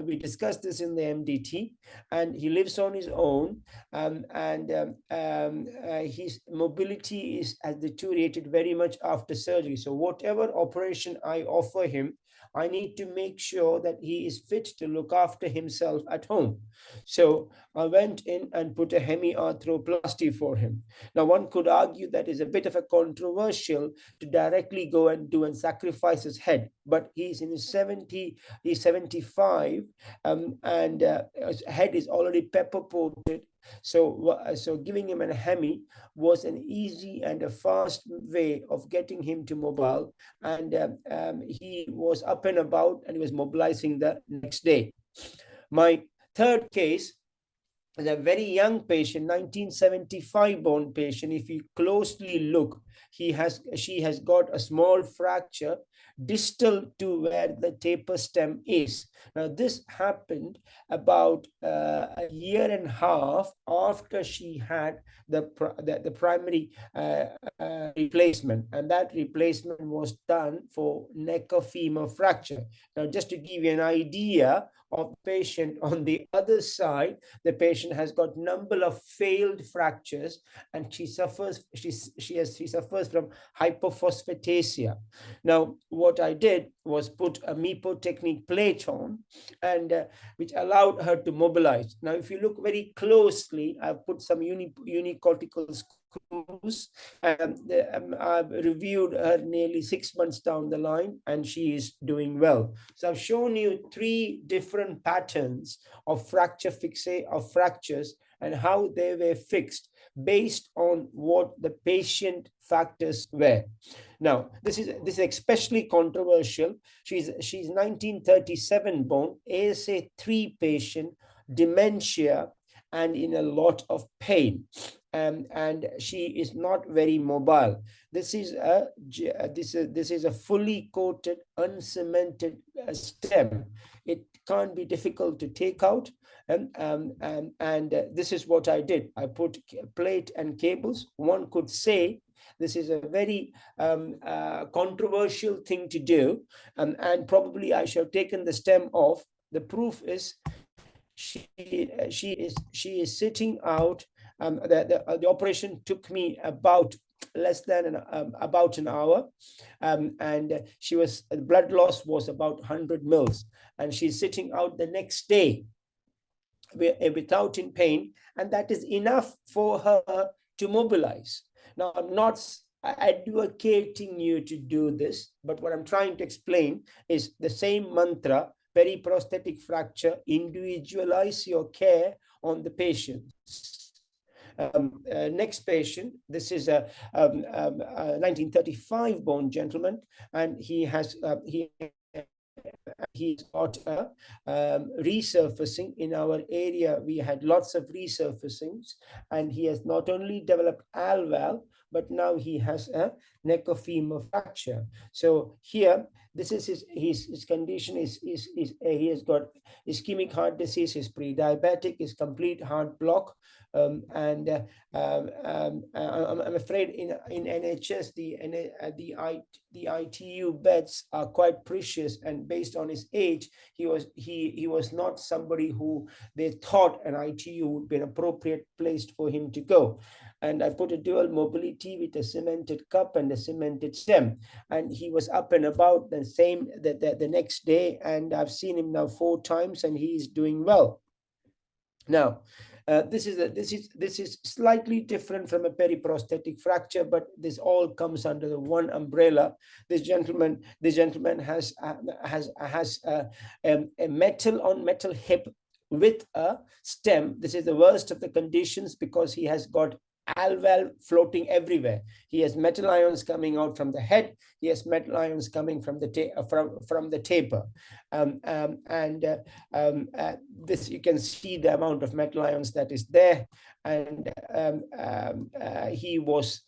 we discussed this in the MDT, and he lives on his own, his mobility has deteriorated very much after surgery. So whatever operation I offer him, I need to make sure that he is fit to look after himself at home. So I went in and put a hemiarthroplasty for him. Now, one could argue that is a bit of a controversial to directly go and sacrifice his head. but he's in his 70, he's 75, and his head is already pepper potted. So giving him a Hemi was an easy and a fast way of getting him to mobile, and he was up and about, and he was mobilizing the next day. My third case is a very young patient, 1975 born patient. If you closely look, she has got a small fracture distal to where the taper stem is. Now, this happened about a year and a half after she had the primary replacement, and that replacement was done for neck of femur fracture. Now, just to give you an idea of the patient on the other side, the patient has got number of failed fractures, and she suffers from hypophosphatasia. Now, what I did was put a MEPO technique plate on, and which allowed her to mobilize. Now, if you look very closely, I've put some unicortical screws, and I've reviewed her nearly 6 months down the line, and she is doing well. So I've shown you 3 different patterns of fractures and how they were fixed based on what the patient factors were. Now, this is especially controversial. She's 1937 born, ASA 3 patient, dementia, and in a lot of pain. And she is not very mobile. This is a fully coated, uncemented stem. It can't be difficult to take out. And this is what I did. I put plate and cables. One could say this is a very controversial thing to do, and probably I should have taken the stem off. The proof is she is sitting out. The operation took me about less than about an hour, and the blood loss was about 100 mils, and she's sitting out the next day without in pain, and that is enough for her to mobilize. Now, I'm not advocating you to do this, but what I'm trying to explain is the same mantra: periprosthetic fracture, individualize your care on the patient. Next patient, this is a 1935 born gentleman, and he's got a resurfacing. In our area, we had lots of resurfacings, and he has not only developed alveol, but now he has a neck of femur fracture. So here, this is his condition is he has got ischemic heart disease, he's pre-diabetic, is complete heart block, and I'm afraid in NHS the ITU beds are quite precious, and based on his age, he was not somebody who they thought an ITU would be an appropriate place for him to go. And I put a dual mobility with a cemented cup and a cemented stem, and he was up and about the next day, and I've seen him now 4 times, and he is doing well. Now, this is slightly different from a periprosthetic fracture, but this all comes under the one umbrella. This gentleman has a metal on metal hip with a stem. This is the worst of the conditions because he has got alveol floating everywhere. He has metal ions coming out from the head. He has metal ions coming from the taper, this you can see the amount of metal ions that is there. And he was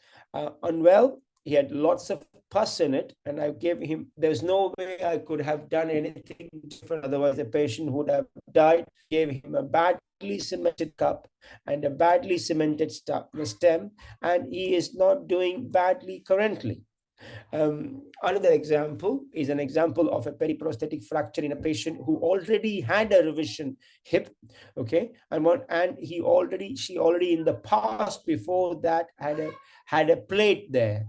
unwell. He had lots of pus in it, and I gave him, there's no way I could have done anything different, otherwise the patient would have died. Gave him a badly cemented cup and a badly cemented stem, and he is not doing badly currently. Another example is an example of a periprosthetic fracture in a patient who already had a revision hip, okay, and she already in the past before that had a plate there,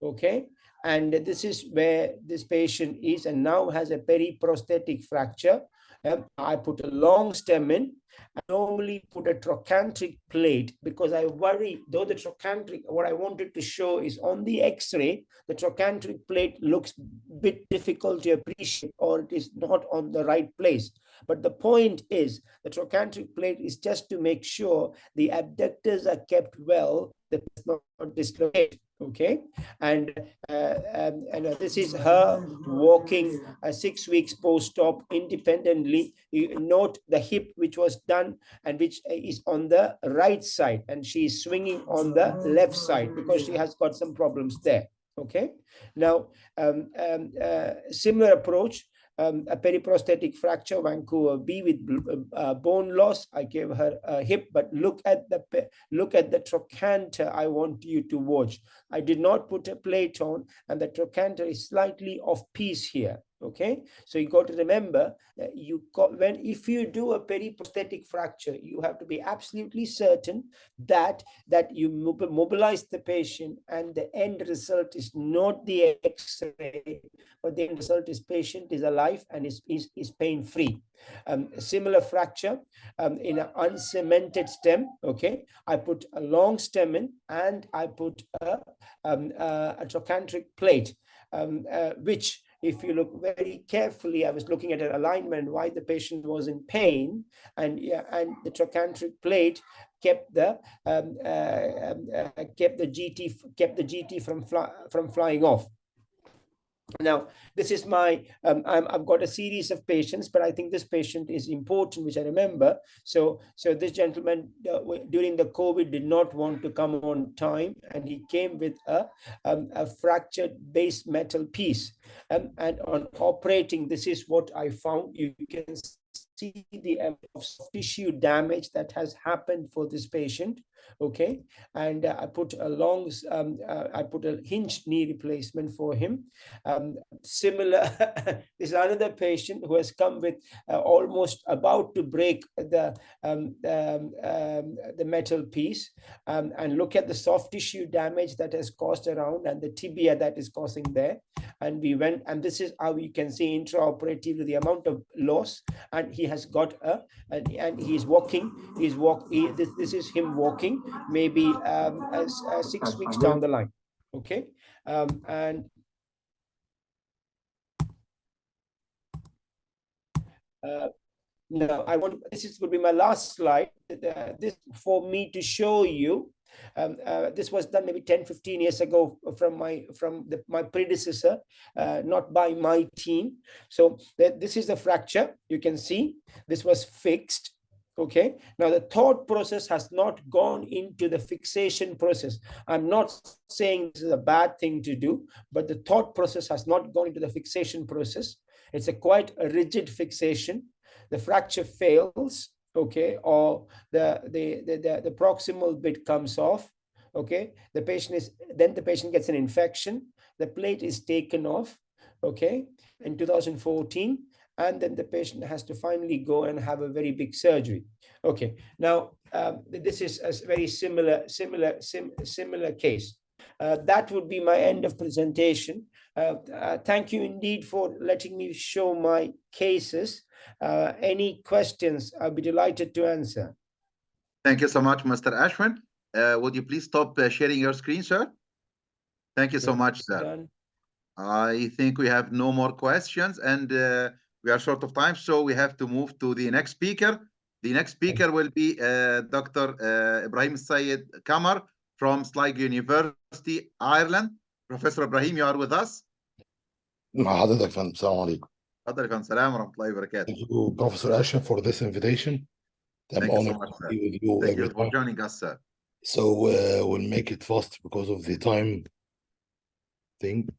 okay. And this is where this patient is, and now has a periprosthetic fracture. I put a long stem in. I normally put a trochanteric plate because I worry, though the trochanteric, what I wanted to show is on the X-ray, the trochanteric plate looks a bit difficult to appreciate, or it is not on the right place. But the point is, the trochanteric plate is just to make sure the abductors are kept well, that it's not dislocated. Okay, and this is her walking 6 weeks post-op independently. You note the hip which was done and which is on the right side, and she is swinging on the left side because she has got some problems there. Okay, now similar approach. A periprosthetic fracture, Vancouver B with bone loss. I gave her a hip, but look at the trochanter. I want you to watch. I did not put a plate on, and the trochanter is slightly off piece here. Okay, so you got to remember that if you do a periprosthetic fracture, you have to be absolutely certain that you mobilize the patient, and the end result is not the X-ray, but the end result is patient is alive and is pain-free. Similar fracture in an uncemented stem. Okay, I put a long stem in, and I put a trochanteric plate, which, if you look very carefully, I was looking at an alignment why the patient was in pain, and the trochanteric plate kept the GT from flying off. Now, this is my, I've got a series of patients, but I think this patient is important, which I remember. So this gentleman during the COVID did not want to come on time, and he came with a fractured base metal piece. And on operating, this is what I found. You can see the soft tissue damage that has happened for this patient. Okay, and I put a hinged knee replacement for him. Similar, this is another patient who has come with almost about to break the metal piece, and look at the soft tissue damage that has caused around, and the tibia that is causing there. And we went, and this is how you can see intraoperatively the amount of loss. And he has got and he's walking. This is him walking, maybe 6 weeks down the line. Okay, and now this would be my last slide. This for me to show you. This was done maybe 10-15 years ago from my predecessor, not by my team. So this is the fracture. You can see this was fixed. Okay, now the thought process has not gone into the fixation process. I'm not saying this is a bad thing to do, but the thought process has not gone into the fixation process. It's a quite a rigid fixation. The fracture fails. Okay, or the proximal bit comes off. Okay, the patient gets an infection. The plate is taken off. Okay, in 2014, and then the patient has to finally go and have a very big surgery. Okay, now this is a very similar case. That would be my end of presentation. Thank you indeed for letting me show my cases. Any questions, I'll be delighted to answer. Thank you so much, Mr. Ashwin. Would you please stop sharing your screen, sir? Thank you so much, sir. Done. I think we have no more questions, and we are short of time, so we have to move to the next speaker. The next speaker will be Dr. Ibrahim Syed Kamar from Sligo University, Ireland. Professor Ibrahim, you are with us. مع حضرتك يا فندم. السلام عليكم. تفضل يا فندم. السلام ورحمة الله وبركاته. Thank you, Professor Asha, for this invitation. I'm Thank you so honored much, to sir. be with you Thank every you for time. joining us, sir. So we'll make it fast because of the time thing.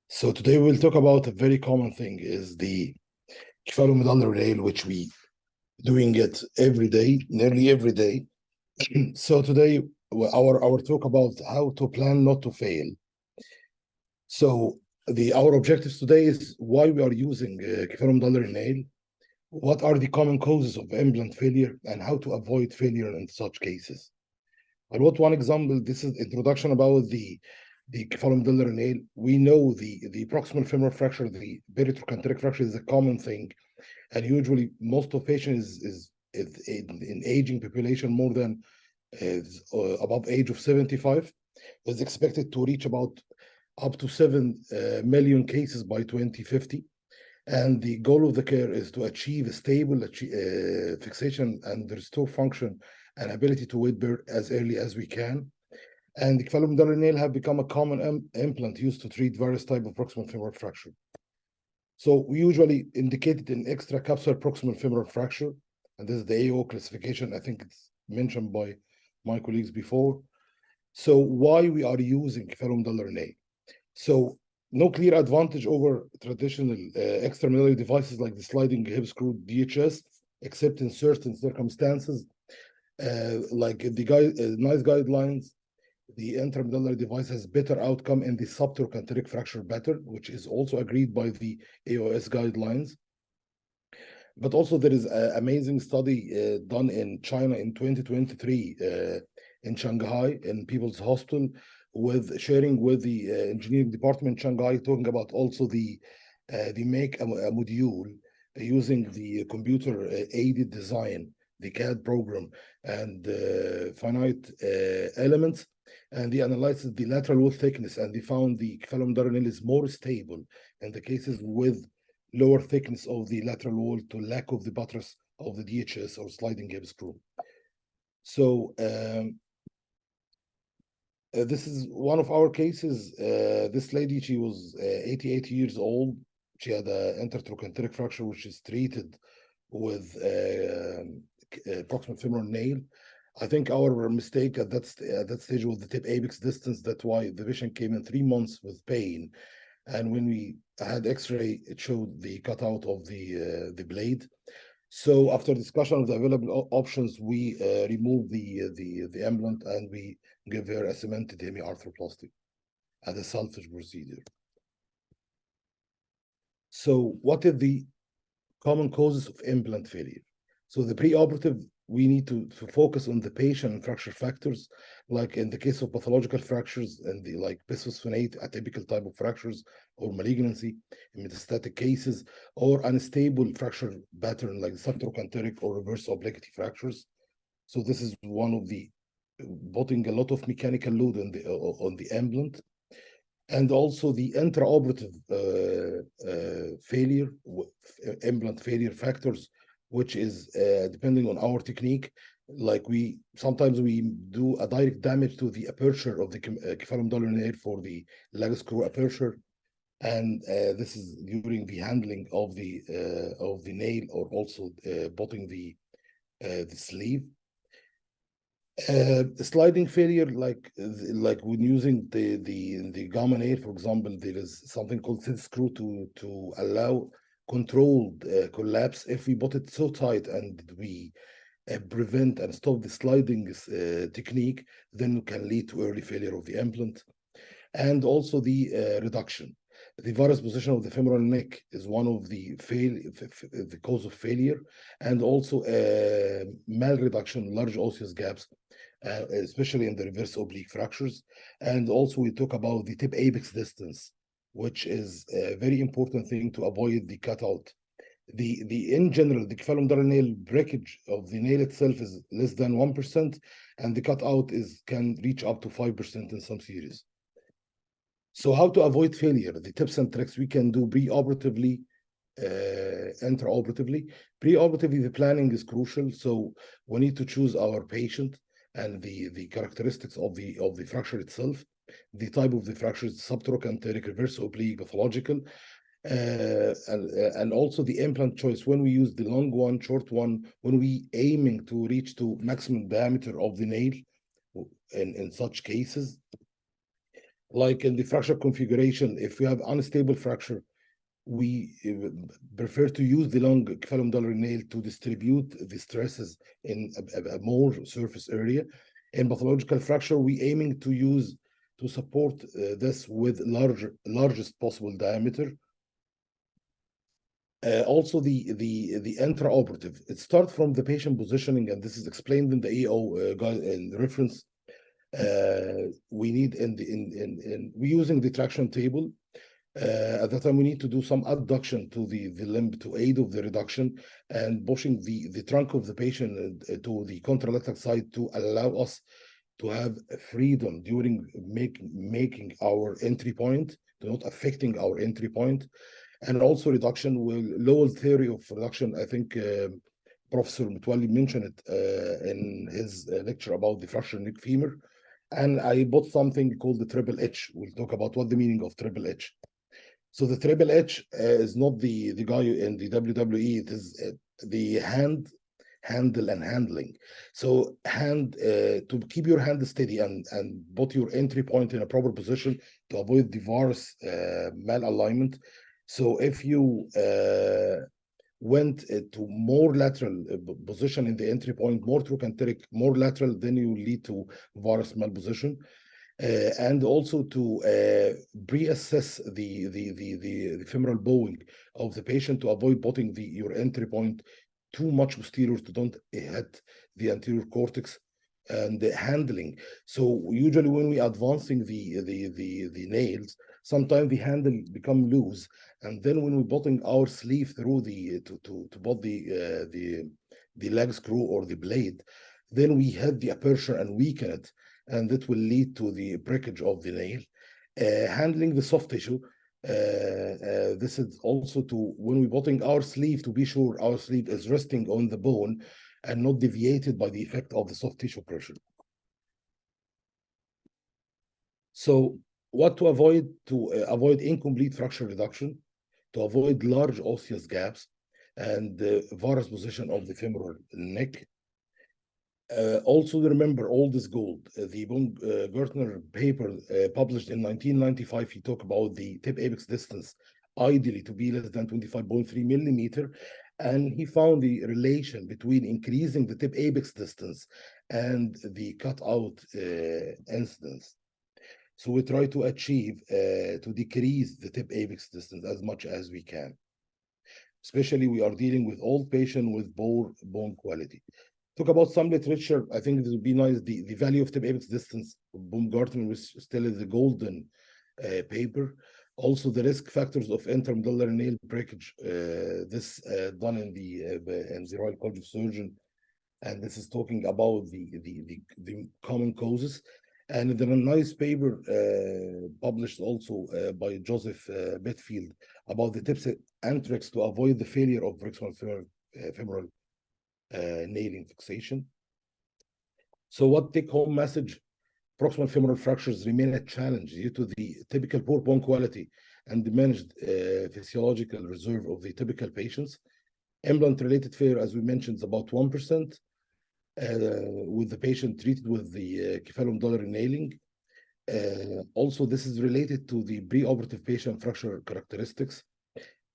So today we'll talk about a very common thing, is the cephalomedullary nail, which we doing it every day, nearly every day. So today our talk about how to plan not to fail. So our objectives today is why we are using cephalomedullary nail, what are the common causes of implant failure, and how to avoid failure in such cases. I wrote one example. This is introduction about the cephalomedullary nail. We know the proximal femoral fracture, the peritrochanteric fracture, is a common thing, and usually most of patients is in aging population more than above age of 75, is expected to reach about up to 7 million cases by 2050. And the goal of the care is to achieve a stable fixation and restore function and ability to weight bear as early as we can. And the cephalomedullary nail have become a common implant used to treat various types of proximal femoral fracture. So we usually indicate it in extracapsular proximal femoral fracture, and this is the AO classification. I think it's mentioned by my colleagues before. So why we are using cephalomedullary nail? So no clear advantage over traditional extramedullary devices like the sliding hip screw DHS, except in certain circumstances, like the NICE guidelines. The intramedullary device has better outcome in the subtrochanteric fracture pattern, which is also agreed by the AOS guidelines. But also there is an amazing study done in China in 2023 in Shanghai in People's Hospital, with sharing with the engineering department in Shanghai, talking about also the make a module using the computer aided design, the CAD program, and finite elements, and they analyzed the lateral wall thickness, and they found the cephalomedullary nail is more stable in the cases with lower thickness of the lateral wall to lack of the buttress of the DHS or sliding hip screw. So this is one of our cases. This lady, she was 88 years old. She had an intertrochanteric fracture, which is treated with proximal femoral nail. I think our mistake at that stage was the tip apex distance. That's why the patient came in 3 months with pain. And when we had X-ray, it showed the cutout of the blade. So after discussion of the available options, we removed the implant and we give her a cemented hemiarthroplasty as a salvage procedure. So what are the common causes of implant failure? So the preoperative, we need to focus on the patient and fracture factors, like in the case of pathological fractures and the like bisphosphonate, atypical type of fractures, or malignancy in metastatic cases, or unstable fracture pattern like subtrochanteric or reverse obliquity fractures. So this is one of the putting a lot of mechanical load on the implant. And also the intraoperative failure, implant failure factors, which is depending on our technique. Like sometimes we do a direct damage to the aperture of the cephalomedullary nail for the leg screw aperture, and this is during the handling of the nail, or also putting the sleeve. Sliding failure, like when using the gamma nail, for example, there is something called thin screw to allow controlled collapse. If we put it so tight and we prevent and stop the sliding technique, then it can lead to early failure of the implant. And also the reduction. The varus position of the femoral neck is one of the cause of failure, and also malreduction, large osseous gaps, especially in the reverse oblique fractures. And also we talk about the tip apex distance, which is a very important thing to avoid the cutout. In general, the cephalomedullary nail breakage of the nail itself is less than 1%, and the cutout can reach up to 5% in some series. So how to avoid failure? The tips and tricks we can do preoperatively, intraoperatively. Preoperatively, the planning is crucial. So we need to choose our patient and the characteristics of the fracture itself. The type of the fracture is subtrochanteric, reverse oblique, pathological, and also the implant choice. When we use the long one, short one, when we aiming to reach to maximum diameter of the nail in such cases. Like in the fracture configuration, if we have unstable fracture, we prefer to use the long cephalomedullary nail to distribute the stresses in a more surface area. In pathological fracture, we aiming to support this with largest possible diameter. Also the intraoperative, it starts from the patient positioning, and this is explained in the AO reference. We need we using the traction table. At that time, we need to do some adduction to the limb to aid of the reduction and pushing the trunk of the patient to the contralateral side to allow us to have freedom during making our entry point, to not affecting our entry point. And also reduction will lower theory of reduction. I think Professor Mutwalli mentioned it in his lecture about the fracture neck femur. And I bought something called the triple H. We'll talk about what the meaning of triple H. So the triple H is not the guy in the WWE. It is the handle and handling. So to keep your hand steady and put your entry point in a proper position to avoid the varus malalignment. So if you went to more lateral position in the entry point, more trochanteric, more lateral, then you lead to varus malposition. And also to reassess the femoral bowing of the patient to avoid putting your entry point too much posterior to don't hit the anterior cortex and the handling. So usually when we advancing the nails, sometimes the handle become loose, and then when we putting our sleeve through to put the leg screw or the blade, then we hit the aperture and weaken it, and that will lead to the breakage of the nail. Handling the soft tissue, this is also to when we're putting our sleeve, to be sure our sleeve is resting on the bone and not deviated by the effect of the soft tissue pressure. So what to avoid? To avoid incomplete fracture reduction, to avoid large osseous gaps, and the varus position of the femoral neck. Also remember, old is gold. The Baumgartner paper published in 1995, he talked about the tip apex distance ideally to be less than 25.3 millimeter, and he found the relation between increasing the tip apex distance and the cutout incidence. So we try to achieve to decrease the tip apex distance as much as we can. Especially we are dealing with old patient with poor bone quality. Talk about some literature. I think it would be nice. The value of tip apex distance, Baumgartner was still is the golden paper. Also, the risk factors of intermedullary nail breakage. This done in the Royal College of Surgeons, and this is talking about the common causes. And then a nice paper published also by Joseph Betfield about the tips and tricks to avoid the failure of proximal femoral nailing fixation. So what take-home message? Proximal femoral fractures remain a challenge due to the typical poor bone quality and diminished physiological reserve of the typical patients. Implant-related failure, as we mentioned, is about 1%. With the patient treated with the cephalomedullary nailing. Also, this is related to the preoperative patient fracture characteristics.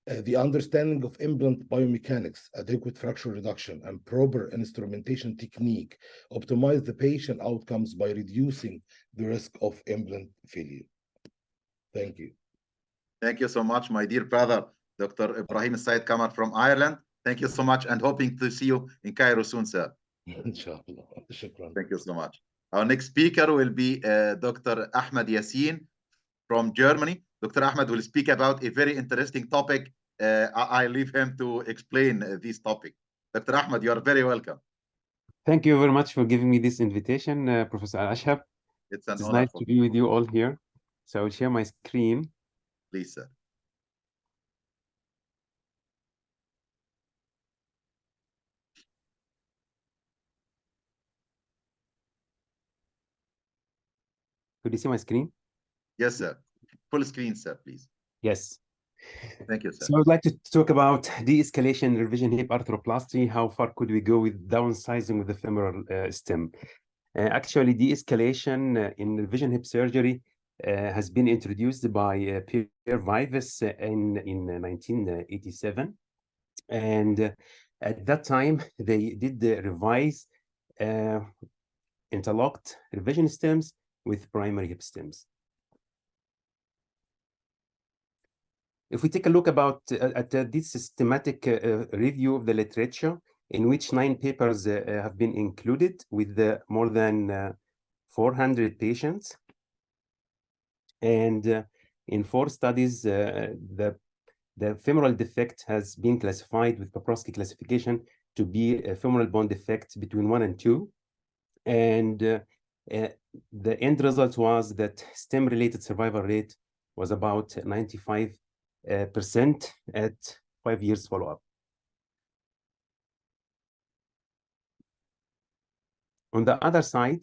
The understanding of implant biomechanics, adequate fracture reduction, and proper instrumentation technique optimize the patient outcomes by reducing the risk of implant failure. Thank you. Thank you so much, my dear brother, Dr. Ibrahim Said Kamar from Ireland. Thank you so much, and hoping to see you in Cairo soon, sir. Inshallah. Shukran. Thank you so much. Our next speaker will be Dr. Ahmed Yassin from Germany. Dr. Ahmed will speak about a very interesting topic. I leave him to explain this topic. Dr. Ahmed, you are very welcome. Thank you very much for giving me this invitation, Professor Al-Ashhab. It's an honor. Nice to be with you all here. So I will share my screen. Please, sir. Could you see my screen? Yes, sir. Full screen, sir, please. Yes. Thank you, sir. So I'd like to talk about de-escalation revision hip arthroplasty. How far could we go with downsizing with the femoral stem? Actually, de-escalation in revision hip surgery has been introduced by Pierre Vives in 1987. And at that time, they did revise interlocked revision stems with primary hip stems. If we take a look at this systematic review of the literature, in which 9 papers have been included with more than 400 patients, and In 4 studies, the femoral defect has been classified with Poprowski classification to be a femoral bone defect between 1 and 2. And the end result was that stem-related survival rate was about 95% at 5 years follow-up. On the other side,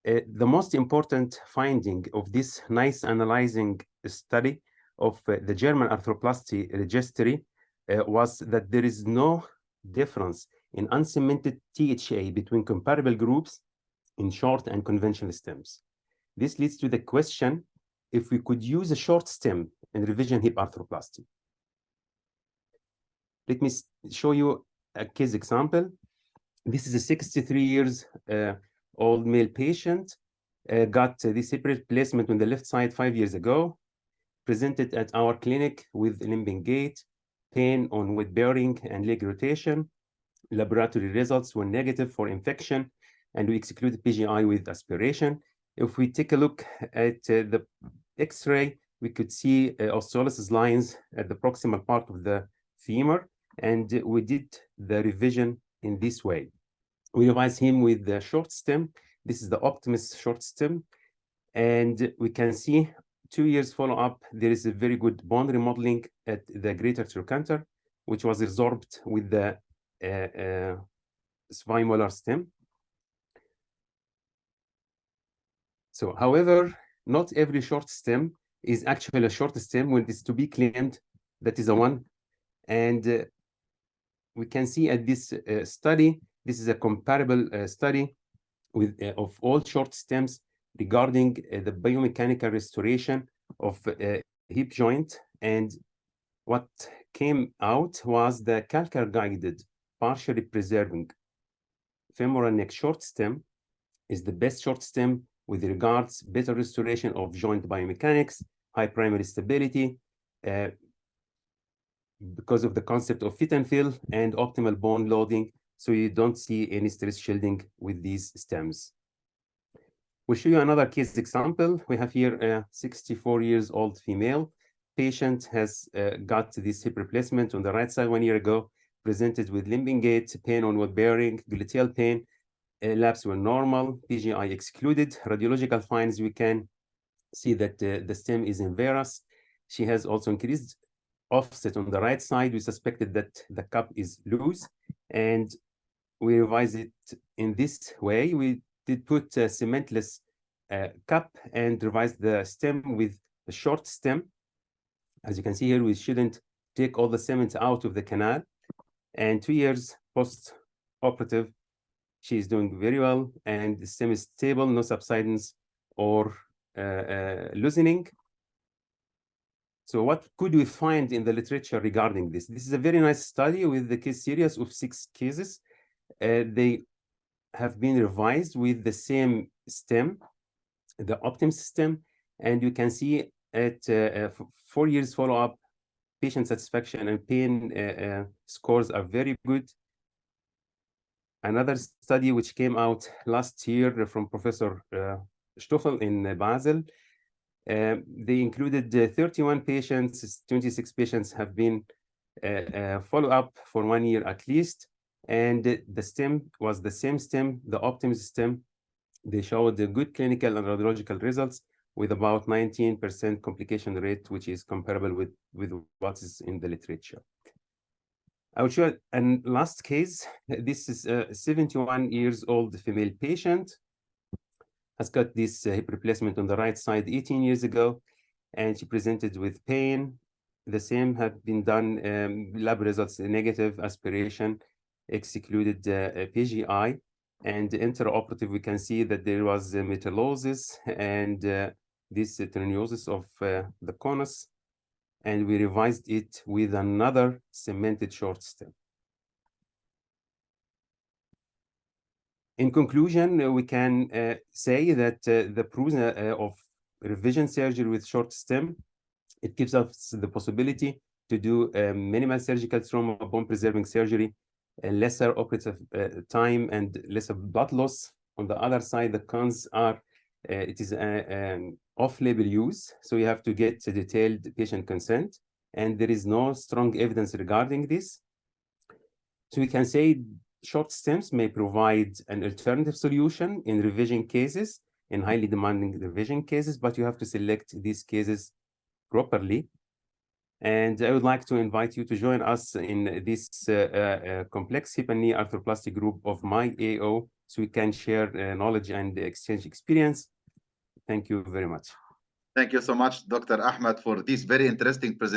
the most important finding of this nice analyzing study of the German arthroplasty registry was that there is no difference in uncemented THA between comparable groups in short and conventional stems. This leads to the question if we could use a short stem in revision hip arthroplasty. Let me show you a case example. This is a 63 years old male patient, got this hip replacement on the left side 5 years ago, presented at our clinic with limping gait, pain on weight bearing and leg rotation. Laboratory results were negative for infection, and we excluded PGI with aspiration. If we take a look at the X-ray, we could see osteolysis lines at the proximal part of the femur, and we did the revision in this way. We revised him with the short stem. This is the Optimus short stem, and we can see 2 years follow-up, there is a very good bone remodeling at the greater trochanter, which was resorbed with the spinomolar stem. So, however, not every short stem is actually a short stem when it's to be claimed that is a one. And we can see at this study, this is a comparable study with of all short stems regarding the biomechanical restoration of hip joint. And what came out was the calcar-guided, partially preserving femoral neck short stem is the best short stem with regards better restoration of joint biomechanics, high primary stability, because of the concept of fit and fill and optimal bone loading, so you don't see any stress shielding with these stems. We'll show you another case example. We have here a 64 years old female patient has got this hip replacement on the right side 1 year ago, presented with limping gait, pain on weight bearing, gluteal pain. Labs were normal, PGI excluded. Radiological finds, we can see that the stem is inverus. She has also increased offset on the right side. We suspected that the cup is loose, and we revised it in this way. We did put a cementless cup and revised the stem with a short stem. As you can see here, we shouldn't take all the cement out of the canal. And 2 years post-operative, she is doing very well, and the stem is stable, no subsidence or loosening. So what could we find in the literature regarding this? This is a very nice study with the case series of 6 cases. They have been revised with the same stem, the Optimus stem, and you can see at 4 years follow-up, patient satisfaction and pain scores are very good. Another study which came out last year from Professor Stoffel in Basel, they included 31 patients, 26 patients have been follow-up for 1 year at least, and the stem was the same stem, the Optimus stem. They showed the good clinical and radiological results with about 19% complication rate, which is comparable with what is in the literature. I will show a last case. This is a 71 years old female patient, has got this hip replacement on the right side 18 years ago, and she presented with pain. The same had been done, lab results negative, aspiration, excluded PGI, and intraoperative, we can see that there was metallosis and this tenuosis of the conus, and we revised it with another cemented short stem. In conclusion, we can say that the pros of revision surgery with short stem, it gives us the possibility to do minimal surgical trauma bone preserving surgery, lesser operative time and lesser blood loss. On the other side, the cons are It is an off-label use, so you have to get a detailed patient consent, and there is no strong evidence regarding this. So we can say short stems may provide an alternative solution in revision cases, in highly demanding revision cases, but you have to select these cases properly. And I would like to invite you to join us in this complex hip and knee arthroplasty group of my AO, so we can share knowledge and exchange experience. Thank you very much. Thank you so much, Dr. Ahmed, for this very interesting presentation.